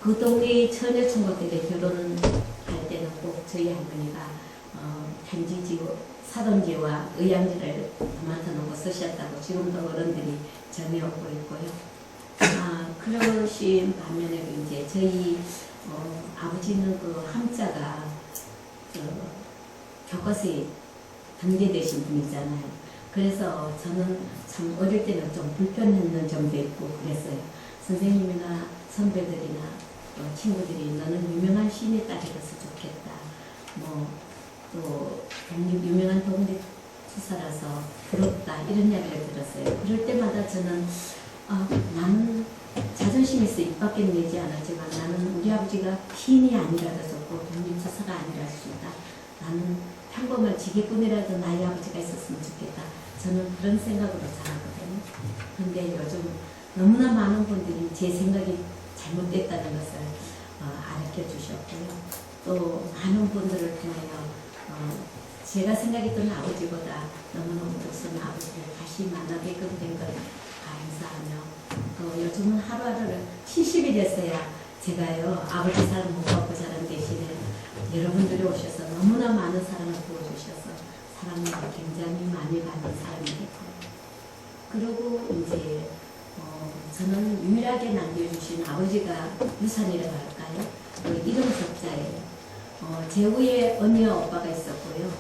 Speaker 2: 그 동네의 처녀충고들이 결혼할 때는 꼭 저희 할머니가 편지지고 사돈지와 의향지를 담아서 놓고 쓰셨다고 지금도 어른들이 전해오고 있고요. 그러신 반면에 이제 저희 아버지는 그 함자가 교과서에 등재되신 분이잖아요. 그래서 저는 참 어릴 때는 좀 불편했는 점도 있고 그랬어요. 선생님이나 선배들이나 친구들이 너는 유명한 시인의 딸이라서 좋겠다. 또 유명한 독립투사라서 부럽다. 이런 이야기를 들었어요. 그럴 때마다 저는 나는 자존심이 있어 입 밖에 내지 않았지만 나는 우리 아버지가 시인이 아니라도 좋고 독립투사가 아니라서다. 나는 평범한 지게꾼이라도 나의 아버지가 있었으면 좋겠다. 저는 그런 생각으로 자랐거든요. 근데 요즘 너무나 많은 분들이 제 생각이 잘못됐다는 것을 알려 주셨고요. 또 많은 분들을 통하여 제가 생각했던 아버지보다 너무너무 우선 아버지를 다시 만나게끔 된 걸 감사하며 또 요즘은 하루하루를 70이 됐어야 제가요 아버지 사랑 못 받고 자란 대신에 여러분들이 오셔서 너무나 많은 사랑을 부어주셔서 사랑을 굉장히 많이 받는 사람이 됐고요. 그리고 이제 저는 유일하게 남겨주신 아버지가 유산이라고 할까요? 그 이름 석자예요. 제 후에 언니 오빠가 있었고요.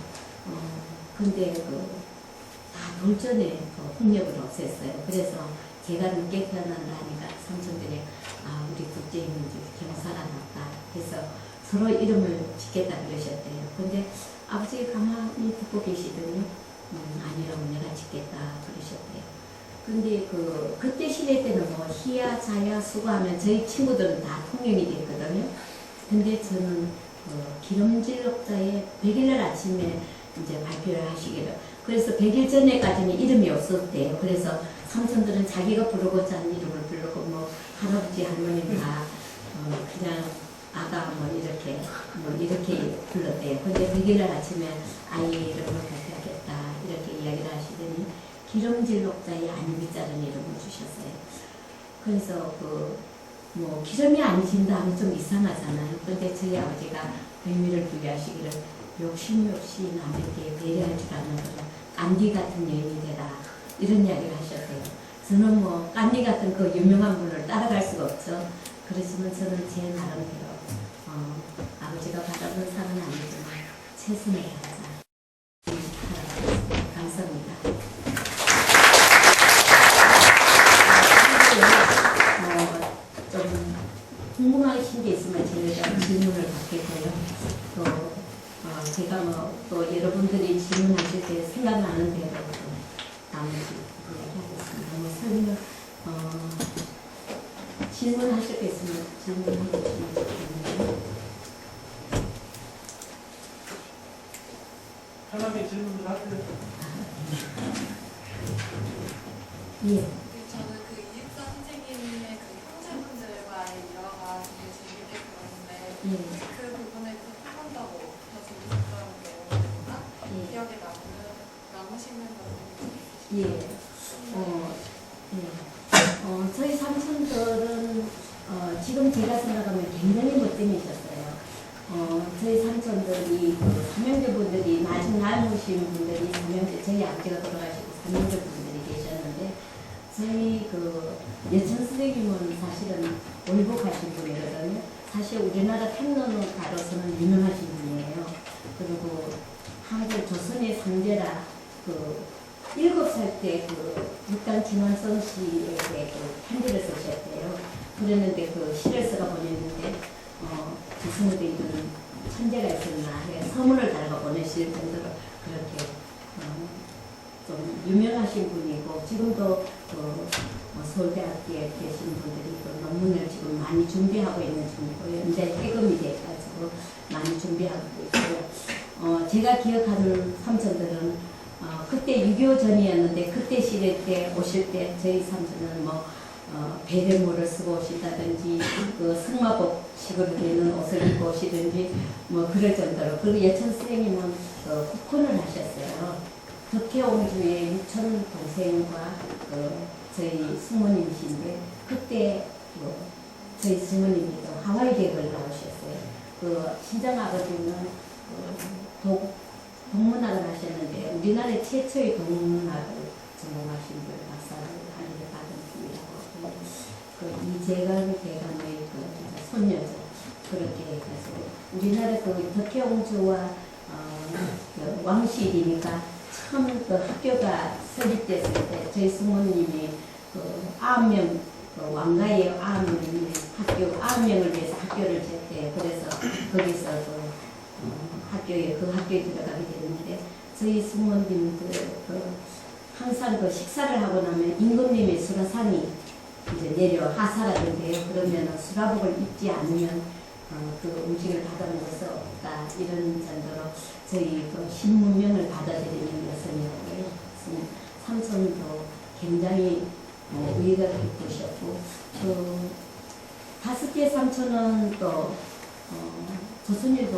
Speaker 2: 근데 다 돌전에 폭력을 없앴어요. 그래서 제가 늦게 태어난다 하니까 삼촌들이 우리 둘째는 경사가 났다. 그래서 서로 이름을 짓겠다 그러셨대요. 근데 아버지 가만히 듣고 계시더니 아니라고 내가 짓겠다 그러셨대요. 근데 그때 시대 때는 희야, 자야, 수고하면 저희 친구들은 다 통용이 됐거든요. 근데 저는 기름질록자의 100일 아침에 이제 발표를 하시기를. 그래서 100일 전에까지는 이름이 없었대요. 그래서 삼촌들은 자기가 부르고자 하는 이름을 부르고 할아버지, 할머니는 다 그냥 아가 이렇게 불렀대요. 근데 100일 아침에 아이의 이름을 발표하겠다 이렇게 이야기를 하시더니 기름질록자의 안비자라는 이름을 주셨어요. 그래서 기름이 안 진다 하면 좀 이상하잖아요. 근데 저희 아버지가 의미를 부여하시기를 욕심 없이 남에게 배려할 줄 아는 그런 깐디 같은 여인이 되라 이런 이야기를 하셨어요. 저는 깐디 같은 그 유명한 분을 따라갈 수가 없죠. 그렇지만 저는 제 나름대로 아버지가 바라는 삶은 아니지만 최선을 다하자. 감사합니다. 좀 궁금하신 게 있으면 제가 질문을 받겠고요. 또 제가 또 여러분들이 질문하실 때 생각나는 대로 나머지 이야기하겠습니다. 질문하실 게 있으면 질문해 주시면 좋겠네요.
Speaker 1: 편하게 질문을 하세요.
Speaker 2: 예.
Speaker 4: 저는 이육사 선생님의 형제분들과의 일화가 되게 재밌게 들었는데
Speaker 2: 예.
Speaker 4: 그 부분에 한 번 더 더 재밌었던 내용이나 기억에 남으시는 부분이
Speaker 2: 예. 저희 삼촌들은 지금 제가 생각하면 굉장히 멋쟁이셨어요. 저희 삼촌들이 삼형제분들이 날 모신 분들이 저희 아버지가 돌아가시고 삼형제분들이 계셨는데 저희 예천 선생님은 사실은 월북하신 분이거든요. 사실 우리나라 평론가로서는 유명하신 분이에요. 그리고 한국 조선의 상제라 7살 때 육단 진원성 씨에게 편지를 쓰셨대요. 그랬는데 시를 써가 보냈는데 조선에도 이런 천재가 있었나 해 서문을 달아가 보내실 정도로 그렇게 좀 유명하신 분이고 지금도 서울대학교에 계신 분들이 논문을 지금 많이 준비하고 있는 중이고요. 이제 해금이 돼가지고 많이 준비하고 있고요. 제가 기억하는 삼촌들은 그때 6.25 전이었는데 그때 시대 때 오실 때 저희 삼촌은 배려모를 쓰고 오시다든지 승마복식으로 되는 옷을 입고 오시든지 그럴 정도로. 그리고 예천 선생님은 국혼을 하셨어요. 덕혜옹주의 육촌 동생과 저희 숙모님이신데 그때 저희 숙모님이 하와이 계획을 나오셨어요. 친정 아버지는 동문학을 하셨는데 우리나라의 최초의 동문학을 전공하신 분 박사를 한일을 받은 분이라고 이재강 대감의 손녀죠. 그렇게 해가지고 우리나라 그 덕혜옹주와 그 왕실이니까 처음 그 학교가 설립됐을 때 저희 수모님이 그 9명 그 왕가의 9명을 위해서 학교를 졌대요. 그래서 거기서 그 학교에 들어가게 되는데 저희 수모님들 항상 그 식사를 하고 나면 임금님의 수라상이 이제 내려 하사라던데요. 그러면 수라복을 입지 않으면 그 음식을 받아 먹을 수 없다. 이런 정도로 저희 그 신문명을 받아들이는 여성이었고요. 삼촌도 굉장히 의의가 깊으셨고 그 다섯째 삼촌은 또 조선일보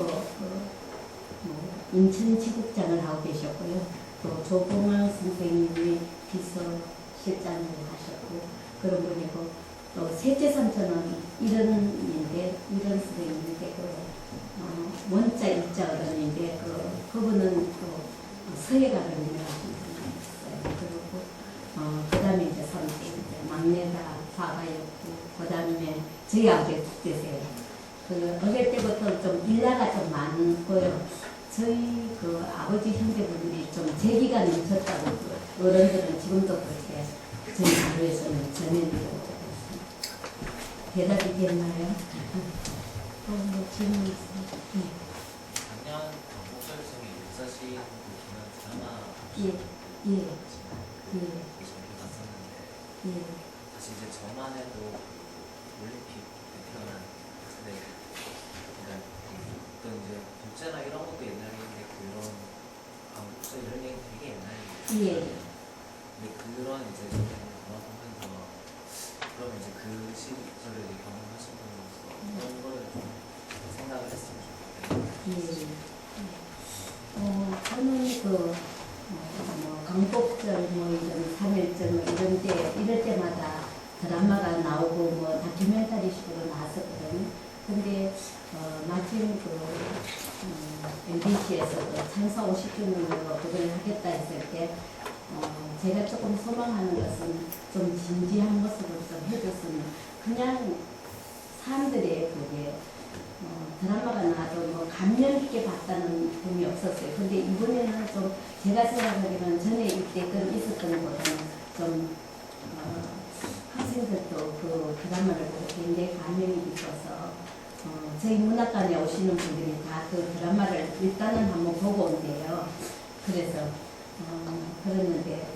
Speaker 2: 인천지국장을 하고 계셨고요. 또 조봉환 선생님이 비서실장을 하셨고 그런 분이고 또 셋째 삼촌은 이런 선생님인데 원자 일자 어른인데 그분은 또 서예가른이라고 하셨어요. 그리고 그 다음에 이제 삼촌 막내가 화가였고 그 다음에 저희 아버지가 국제세요. 그 어릴 때부터 좀 일나가 좀 많고요. 저희 그 아버지 형제분들이 좀 재기가 넘쳤다고 어른들은 지금도 그렇게 저희 가루에서는 전해드리고 있습니다. 대답이 됐나요? 뭐 질문 있어요?
Speaker 5: 작년 목소리송의 육사시 보시면 드라마
Speaker 2: 예.
Speaker 5: 봤었는데 사실 이제 저만 해도 올림픽 태어난 어떤 이제 국제나 이런 것도 옛날인데 그런 목소리 이런 얘기 되게 옛날이에요. 근데 그런 이제 음악 보면서 그러면 이제 그 시절을 경험하신 분으로서 그런 거를 좀 생각을 했으면 좋겠어요.
Speaker 2: 저는 광복절 이런 3.1절 이럴 때마다 드라마가 나오고 다큐멘터리식으로 나왔었거든요. 근데 마침 MBC에서 찬사 50주년으로 그걸 하겠다 했을 때 제가 조금 소망하는 것은 좀 진지한 모습을 좀 해줬으면 그냥 사람들의 그게 드라마가 나와도 감명 깊게 봤다는 분이 없었어요. 근데 이번에는 좀 제가 생각하기로는 전에 이때 있었던 것보다는 좀 학생들도 그 드라마를 보고 굉장히 감명이 깊어서 저희 문학관에 오시는 분들이 다 그 드라마를 일단은 한번 보고 온대요. 그래서 그랬는데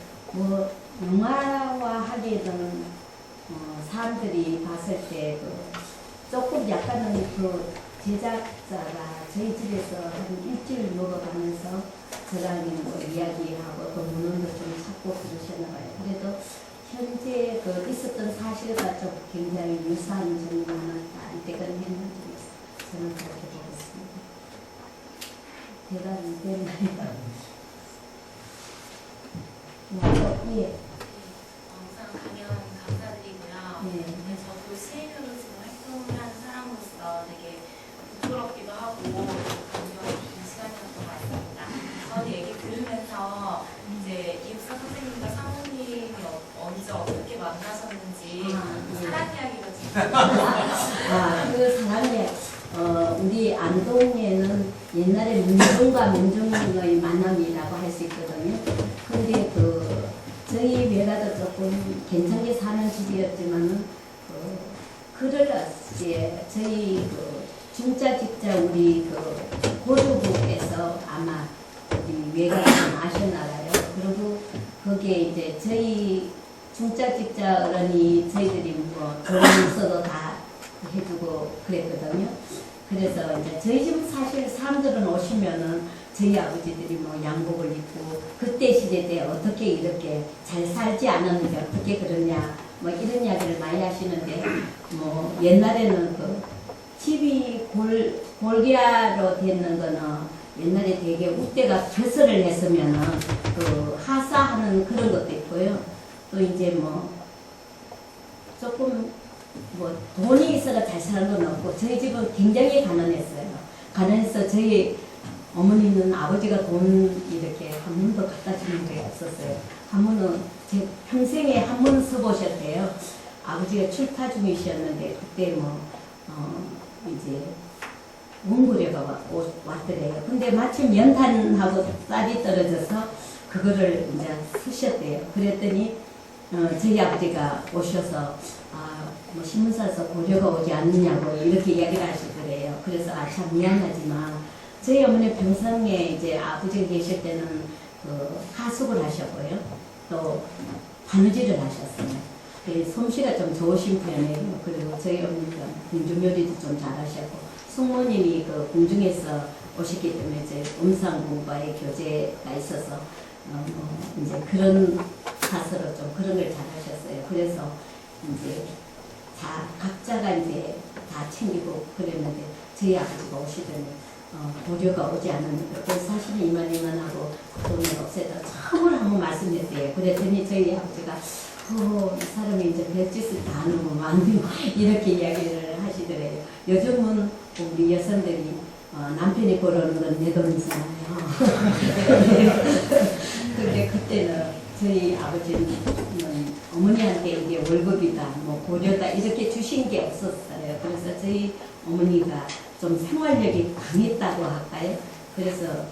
Speaker 2: 영화화 하기에는 사람들이 봤을 때 조금 약간은 제작자가 저희 집에서 한 일주일 먹어가면서 저랑 이야기하고 또 문헌도 좀 찾고 그러셨나봐요. 그래도 현재 있었던 사실과 좀 굉장히 유사한 점만은 이때까지 했는지 저는 그렇게 보고 있습니다. 대답이 됐나요? 예.
Speaker 6: 우선 강연 감사드리고요.
Speaker 2: 예.
Speaker 6: 저도 시인으로 지금 활동을 한 사람으로서 되게 부끄럽기도 하고 감정이 긴 시간이었던 것 같습니다. 저는 얘기 들으면서 이제 이육사 선생님과 사모님이 언제 어떻게 만나셨는지 사랑 이야기가 좀
Speaker 2: 그 사랑이 우리 안동에는 옛날에 민중과 민중의 만남이라고 할 수 있거든요. 근데 저희 외가도 조금 괜찮게 사는 집이었지만은 글을 저희 중자 직자 우리 고조부에서 아마 우리 외가가 아셨나봐요. 그리고 거기에 이제 저희 중자 직자 어른이 저희들이 돈 써도 다 해주고 그랬거든요. 그래서 이제 저희 집 사실 사람들은 오시면은 저희 아버지들이 양복을 입고 그때 시대 때 어떻게 이렇게 잘 살지 않았는지 어떻게 그러냐 이런 이야기를 많이 하시는데 옛날에는 집이 골기아로 되는 거는 옛날에 되게 우대가 결설을 했으면은 하사하는 그런 것도 있고요. 또 이제 조금 돈이 있어가 잘 사는 건 없고 저희 집은 굉장히 가난했어요. 가난해서 저희 어머니는 아버지가 돈 이렇게 한 번도 갖다 주는 적이 없었어요. 한 번은 제 평생에 한 번 써보셨대요. 아버지가 출타 중이셨는데 그때 이제 원고료가 왔더래요. 근데 마침 연탄하고 쌀이 떨어져서 그거를 이제 쓰셨대요. 그랬더니 저희 아버지가 오셔서 뭐 신문사에서 고려가 오지 않느냐고 이렇게 이야기를 하시더래요. 그래서 참 미안하지만 저희 어머니 평상에 이제 아버지가 계실 때는 그 하숙을 하셨고요. 또 바느질을 하셨어요. 솜씨가 좀 좋으신 편이에요. 그리고 저희 어머니가 궁중 요리도 좀 잘하셨고 숙모님이 그 궁중에서 오셨기 때문에 이제 음상공과의 교제가 있어서 이제 그런 가서로 좀 그런 걸 잘하셨어요. 그래서 이제 각자가 이제 다 챙기고 그랬는데 저희 아버지가 오시더니 고려가 오지 않았는데 사실은 이만하고 돈을 없애다 처음으로 한번 말씀했대요. 그랬더니 저희 아버지가 이 사람이 이제 별짓을 다 하는구만 이렇게 이야기를 하시더래요. 요즘은 우리 여성들이 남편이 벌어오는 건 내 돈이잖아요. 근데 그때는 저희 아버지는 어머니한테 이게 월급이다, 뭐 고려다 이렇게 주신 게 없었어요. 그래서 저희 어머니가 좀 생활력이 강했다고 할까요? 그래서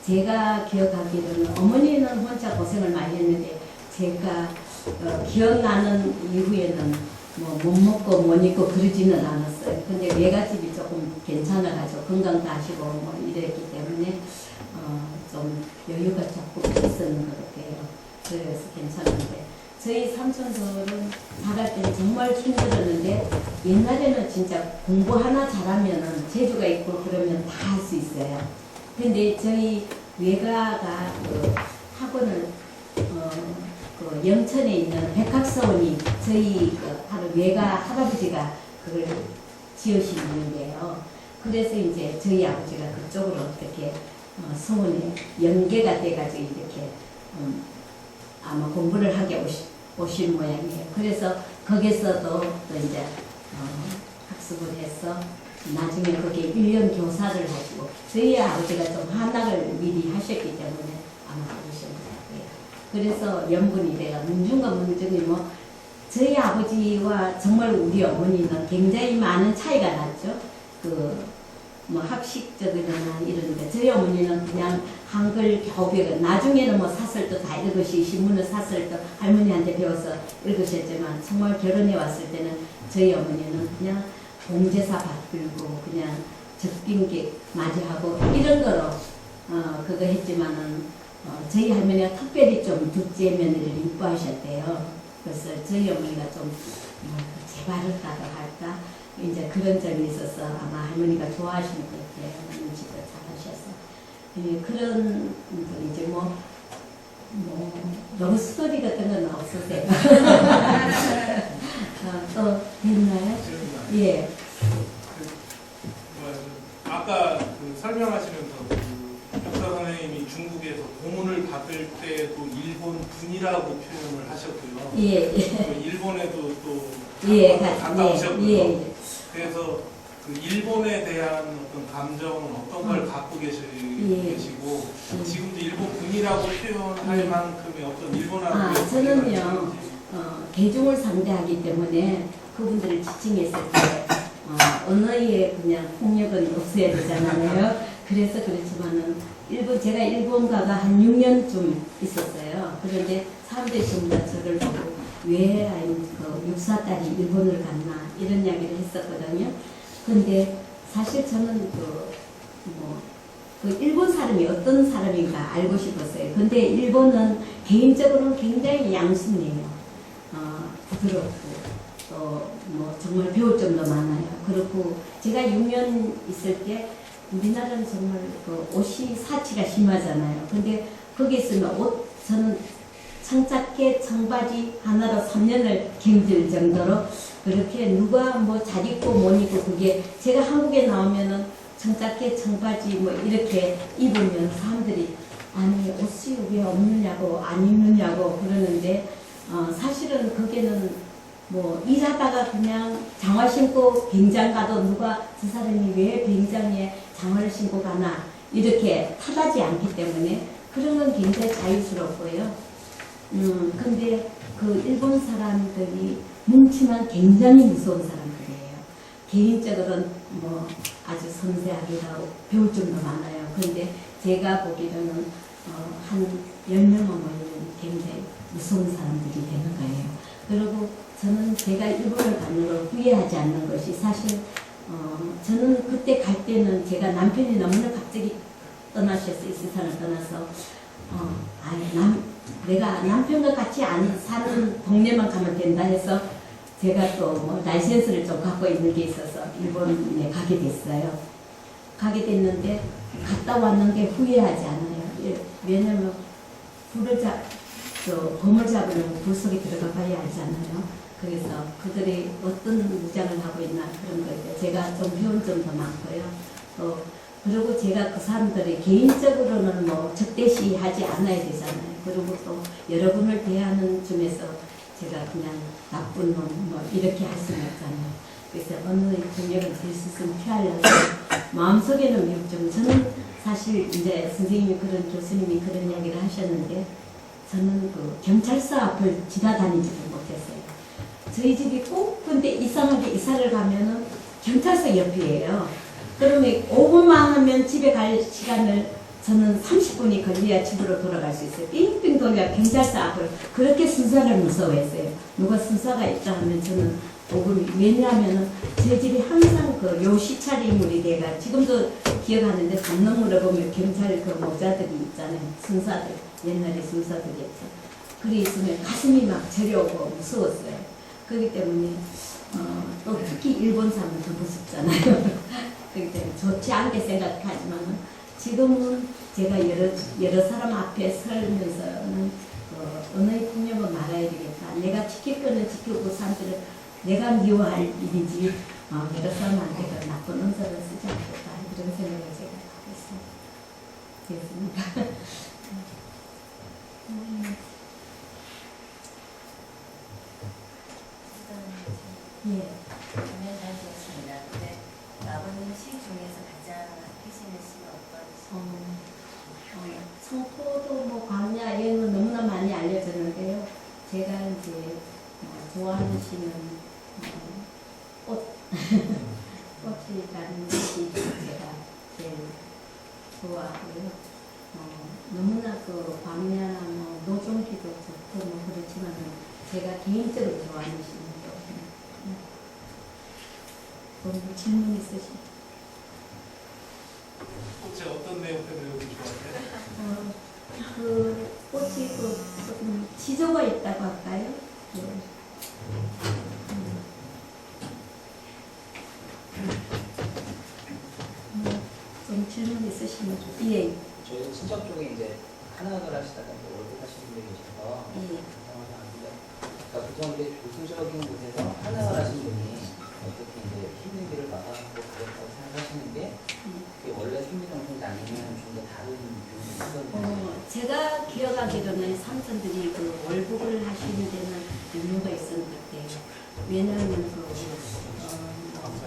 Speaker 2: 제가 기억하기로는 어머니는 혼자 고생을 많이 했는데 제가 기억나는 이후에는 뭐 못 먹고 못 입고 그러지는 않았어요. 근데 외갓집이 조금 괜찮아가지고 건강도 하시고 뭐 이랬기 때문에 좀 여유가 조금 있었는 것 같아요. 그래서 괜찮은데 저희 삼촌들은 자랄 때는 정말 힘들었는데 옛날에는 진짜 공부 하나 잘하면은 재주가 있고 그러면 다 할 수 있어요. 근데 저희 외가가 그 학원을 그 영천에 있는 백학사원이 저희 바로 외가 할아버지가 그걸 지으신 분인데요. 그래서 이제 저희 아버지가 그쪽으로 어떻게 서원에 연계가 돼가지고 이렇게 아마 공부를 하게 오신 모양이에요. 그래서 거기서도 또 이제 학습을 해서 나중에 거기에 1년 교사를 하시고 저희 아버지가 좀 한학을 미리 하셨기 때문에 아마 그러신 것 같고요. 그래서 연분이 돼가 문중과 문중이 뭐 저희 아버지와 정말 우리 어머니는 굉장히 많은 차이가 났죠. 뭐 학식적이나 이런데 저희 어머니는 그냥 한글 겨우 배워 나중에는 뭐 사설도 다 읽으시 신문을 사설도 할머니한테 배워서 읽으셨지만 정말 결혼해 왔을 때는 저희 어머니는 그냥 봉제사 받들고 그냥 접객 맞이하고 이런 거로 그거 했지만은 저희 할머니가 특별히 좀 둘째 며느리를 이뻐하셨대요. 그래서 저희 어머니가 좀 재발을다고 할까 이제 그런 점이 있어서 아마 할머니가 좋아하시는 것 같아요. 음식도 잘하셔서 그런 이제 뭐 너무 스토리 같은 건 없으세요. 또 있나요? 예.
Speaker 1: 아까 설명하시면서 역사 선생님이 중국에서 고문을 받을 때도 일본 분이라고 표현을 하셨고요.
Speaker 2: 예.
Speaker 1: 또 일본에도 또 갔다
Speaker 2: 예,
Speaker 1: 오셨고요.
Speaker 2: 예.
Speaker 1: 그래서 그 일본에 대한 어떤 감정은 어떤 걸 갖고 계시고 지금도 일본 분이라고 표현할 만큼의 어떤 일본하고
Speaker 2: 저는요 대중을 상대하기 때문에 그분들을 지칭했을 때 언어에 그냥 폭력은 없어야 되잖아요. 그래서 그렇지만은 제가 일본 가가 한 6년쯤 있었어요. 그런데 사람들이 전부 다 저를 보고 왜 그 육사딸이 일본을 갔나 이런 이야기를 했었거든요. 근데 사실 저는 그 일본 사람이 어떤 사람인가 알고 싶었어요. 근데 일본은 개인적으로는 굉장히 양순해요. 부드럽고 또 뭐 정말 배울 점도 많아요. 그렇고 제가 6년 있을 때 우리나라는 정말 그 옷이 사치가 심하잖아요. 근데 거기 있으면 저는 청자켓, 청바지 하나로 3년을 견딜 정도로 그렇게 누가 뭐 잘 입고 못 입고 그게 제가 한국에 나오면은 청자켓, 청바지 뭐 이렇게 입으면 사람들이 아니 옷이 왜 없느냐고 안 입느냐고 그러는데 사실은 거기는 뭐 일하다가 그냥 장화 신고 병장 가도 누가 저 사람이 왜 병장에 장화를 신고 가나 이렇게 탓하지 않기 때문에 그런 건 굉장히 자유스럽고요. 근데 그 일본 사람들이 뭉치면 굉장히 무서운 사람들이에요. 개인적으로는 뭐 아주 섬세하기도 하고 배울 점도 많아요. 그런데 제가 보기로는 한 10명은 모이면 굉장히 무서운 사람들이 되는 거예요. 그리고 저는 제가 일본을 가는 걸 후회하지 않는 것이 사실 저는 그때 갈 때는 제가 남편이 너무나 갑자기 떠나셔서 이 세상을 떠나서 내가 남편과 같이 안 사는 동네만 가면 된다 해서 제가 또 뭐 라이센스를 좀 갖고 있는 게 있어서 일본에 가게 됐어요. 가게 됐는데 갔다 왔는 게 후회하지 않아요. 왜냐면 검을 잡으려면 불 속에 들어가 봐야 알잖아요. 그래서 그들이 어떤 무장을 하고 있나 그런 거에 제가 좀 배운 점도 많고요. 그리고 제가 그 사람들이 개인적으로는 뭐 적대시하지 않아야 되잖아요. 그리고 또 여러분을 대하는 점에서 제가 그냥 나쁜 놈 뭐 이렇게 할 수는 없잖아요. 그래서 어느 공격을 될 수 있으면 피하려고 마음속에는 매우 좀 저는 사실 이제 선생님이 그런 교수님이 그런 이야기를 하셨는데 저는 그 경찰서 앞을 지나다니지를 못했어요. 저희 집이 꼭 근데 이상하게 이사를 가면은 경찰서 옆이에요. 그러면 5분만 하면 집에 갈 시간을 저는 30분이 걸려야 집으로 돌아갈 수 있어요. 빙빙 돌려 경찰서 앞을 그렇게 순서를 무서워했어요. 누가 순서가 있다 하면 저는 5분 왜냐하면 제 집이 항상 그 요시 차림물이 돼가 지금도 기억하는데 담론물에 보면 경찰 그 모자들이 있잖아요. 순사들 옛날에 순사들이었죠. 그리 있으면 가슴이 막 저려오고 무서웠어요. 그렇기 때문에 또 특히 일본 사람은 더 무섭잖아요. 그렇기 때문에 좋지 않게 생각하지만 지금은 제가 여러 사람 앞에 설면서는 언어의 폭력은 말아야 되겠다. 내가 지킬 거는 지키고 사람들을 내가 미워할 일이지 여러 사람한테 그 나쁜 언사를 쓰지 않겠다. 이런 생각을 제가 하고 있습니다. 됐습니까? 예.
Speaker 7: 저는 잘 들었습니다. 근데 아버님 시 중에서 가장 아끼시는 시가 어떤 시?
Speaker 2: 성포도 뭐 광야 이런 건 너무나 많이 알려졌는데요. 제가 이제 좋아하는 시는 꽃이라는 시 제가 제일 좋아하고요. 너무나 그 광야나 뭐 노종기도 좋고 뭐 그렇지만 제가 개인적으로 좋아하는 시는 또 질문 있으시죠?
Speaker 1: 혹시 어떤 내용 때문에 여기 좋아하세요?
Speaker 2: 그 꽃이 조금 지조가 있다고 할까요? 좀 질문 있으시면 예.
Speaker 8: 저희 친척 쪽에 이제 한학을 하시다가 이제 월급 하시는 분들이 계셔서
Speaker 2: 예.
Speaker 8: 그러니까 보통 이제 보수적인 곳에서 한학을 하신 분이 어떻게 이제 힘든 길을 막아놓고 그렇다고 생각하시는 게 그게 원래 순리정신이 아니면 좀 더 다른 교육이 있었는지
Speaker 2: 제가 기억하기로는 삼촌들이 그 월북을 하시는 데는 이유가 있었는 것 같아요. 왜냐하면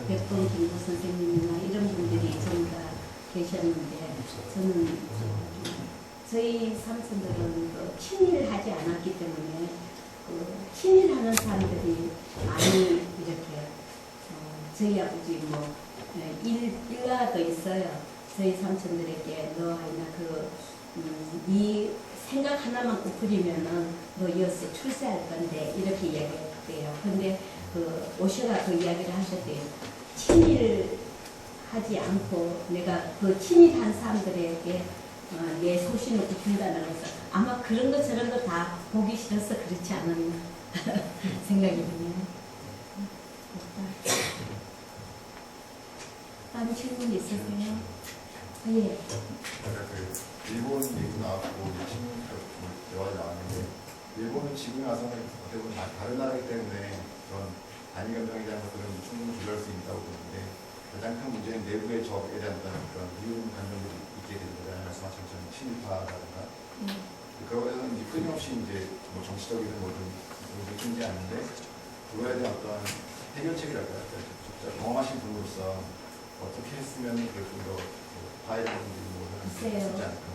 Speaker 2: 백범 김구 선생님이나 이런 분들이 전부 다 계셨는데 저는 저희 삼촌들은 친일하지 않았기 때문에 친일하는 사람들이 많이 이렇게 저희 아버지 뭐 일가도 있어요. 저희 삼촌들에게 너 하이나 네 생각 하나만 꾸꾸리면은 너 이어서 출세할 건데 이렇게 이야기했대요. 근데 오셔가 그 이야기를 하셨대요. 친일 하지 않고 내가 그 친일한 사람들에게 내 소신을 굽힌다는 것은 아마 그런 거 저런 거 다 보기 싫어서 그렇지 않은 생각이 드네요. 다른 질문 있으세요? 예.
Speaker 9: 아까 일본 얘기 나왔고 친일 대화가 나왔는데 일본은 지금 와서는 어떻게 보면 다른 나라이기 때문에 그런 단위 감정에 대한 것들은 충분히 조절할 수 있다고 보는데 가장 큰 문제는 내부의 적에 대한 그런 미운 감정들이 있게 되는 거잖아요. 말씀하신 것처럼 친일파라든가 그거에서는 이제 끊임없이 이제 뭐 정치적이든 뭐든 느끼지 않는데 그거에 대한 어떤 해결책이랄까요? 직접 경험하신 분으로서 어떻게 했으면 그걸 좀더 과외라든지 뭐 할수 있지 않을까?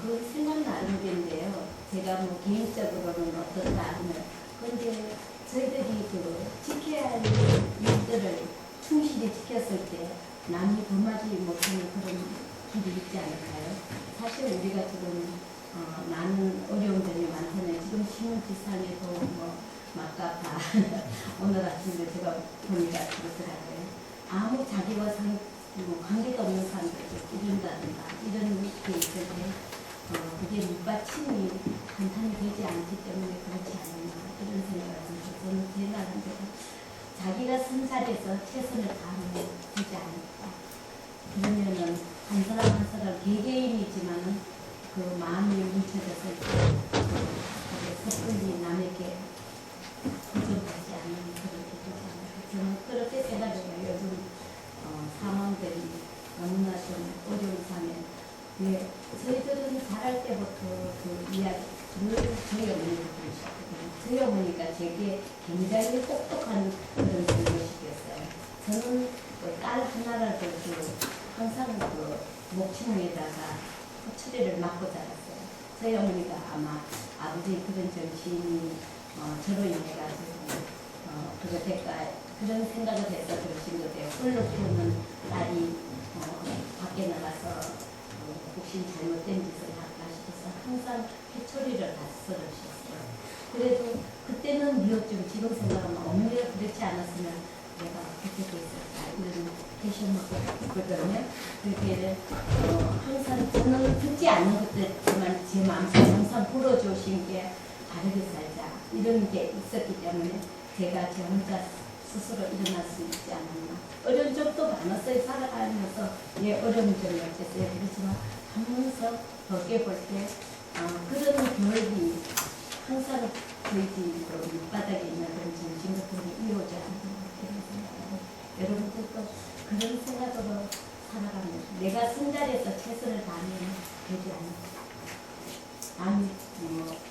Speaker 2: 그 생각나는 게인데요. 제가 뭐 개인적으로는 어떻다 하면 근데 저희들이 지켜야 할 일들을 충실히 지켰을 때 남이 범하지 못하는 그런 길이 있지 않을까요? 사실 우리가 지금 나는 어려움들이 많잖아요. 지금 신문지상에도 막가파 오늘 아침에 제가 보니까 그렇더라고요. 아무 자기와 관계도 없는 사람들을 이른다든가 이런 게 있을 때 그게 밑받침이 간단히 되지 않기 때문에 그렇지 않나 이런 생각을 합니다. 저는 제 나름대로 자기가 쓴 자리에서 최선을 다하면 되지 않을까. 그러면은 한 사람 한 사람 개개인이지만은 그 마음이 뭉쳐졌을 때 섣불리 남에게 도전하지 않는 그렇게 되지 않을까. 저는 그렇게 생각해요. 요즘 상황들이 너무나 좀 어려운 상황에 네, 저희들은 자랄 때부터 그 이야기, 저희 어머니가 그러셨거든요. 저희 어머니가 제게 굉장히 똑똑한 그런 분이셨어요. 저는 딸 하나라도 항상 목치멍에다가 처리를 맞고 자랐어요. 저희 어머니가 아마 아버지 그런 정신이 저로 인해가지고 그런 생각을 해서 그러신 거예요. 홀로 키우는 딸이 밖에 나가서 혹시 잘못된 짓을 할까 싶어서 항상 회초리를 다 썰으셨어요. 그래도 그때는 미웠지만 지금 생각하면 어머니가 그렇지 않았으면 내가 어떻게 됐을까 이런 패션먹거든요. 그렇게 항상 저는 듣지 않는 것들지만 제 마음속에 항상 불어주신 게 바르게 살자 이런 게 있었기 때문에 제가 제 혼자 스스로 일어날 수 있지 않았나. 어려운 적도 많았어요. 살아가면서 어려운 점이 없었어요. 그렇지만 하면서 넓게 볼 때 그런 교육이 항상 저희 집 밑바닥에 있는 그런 정신 같은 게 이루어져야 한다는 그런 생각하고 여러분들도 그런 생각으로 살아가면 내가 쓴 자리에서 최선을 다하면 되지 않을까. 남이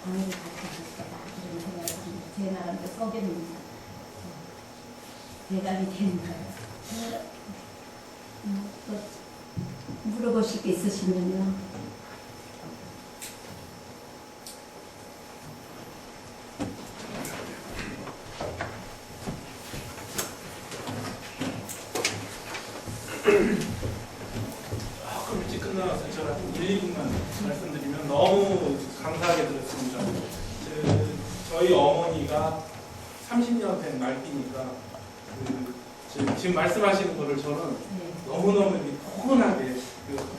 Speaker 2: 방해를 받지 않을 거다 이런 생각을 합니다. 제 나름대로 소견입니다. 대감이 되는 거예요. 또 물어보실 게 있으시면요.
Speaker 1: 조금 일찍 끝나서 제가 1, 2분만 말씀드리면 너무 감사하게 들었습니다. 저희 어머니가 30년 된 말띠니까 지금 말씀하시는 거를 저는 너무너무 포근하게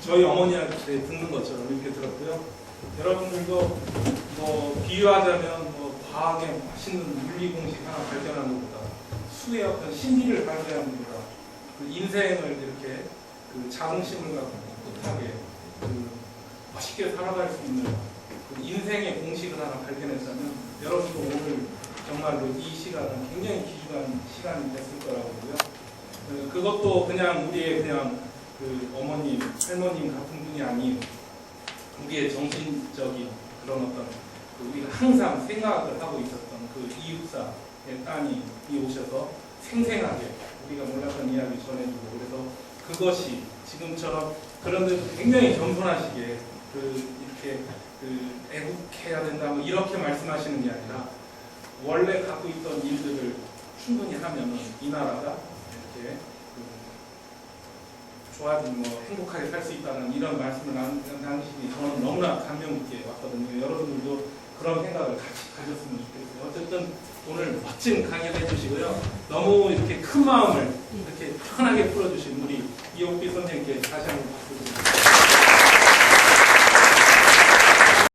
Speaker 1: 저희 어머니한테 듣는 것처럼 이렇게 들었고요. 여러분들도 비유하자면 과학의 맛있는 물리 공식 하나 발견하는 것보다 수의 어떤 신비를 발견하는 것보다 인생을 이렇게 자긍심을 갖고 꿋꿋하게 맛있게 살아갈 수 있는 인생의 공식을 하나 발견했다면 여러분도 오늘 정말로 이 시간은 굉장히 귀중한 시간이 됐을 거라고 보고요. 그것도 그냥 우리의 어머님, 할머님 같은 분이 아닌 우리의 정신적인 그런 어떤 우리가 항상 생각을 하고 있었던 그 이육사의 따님이 오셔서 생생하게 우리가 몰랐던 이야기 전해주고 그래서 그것이 지금처럼 그런데도 굉장히 겸손하시게 이렇게 애국해야 된다 이렇게 말씀하시는 게 아니라 원래 갖고 있던 일들을 충분히 하면 이 나라가 이렇게 좋아지고 행복하게 살 수 있다는 이런 말씀을 나누시니 저는 너무나 감명 깊게 왔거든요. 여러분들도 그런 생각을 같이 가졌으면 좋겠어요. 어쨌든 오늘 멋진 강의를 해주시고요. 너무 이렇게 큰 마음을 이렇게 편하게 풀어주신 우리 이옥비 선생님께 다시 한번 박수 드립니다.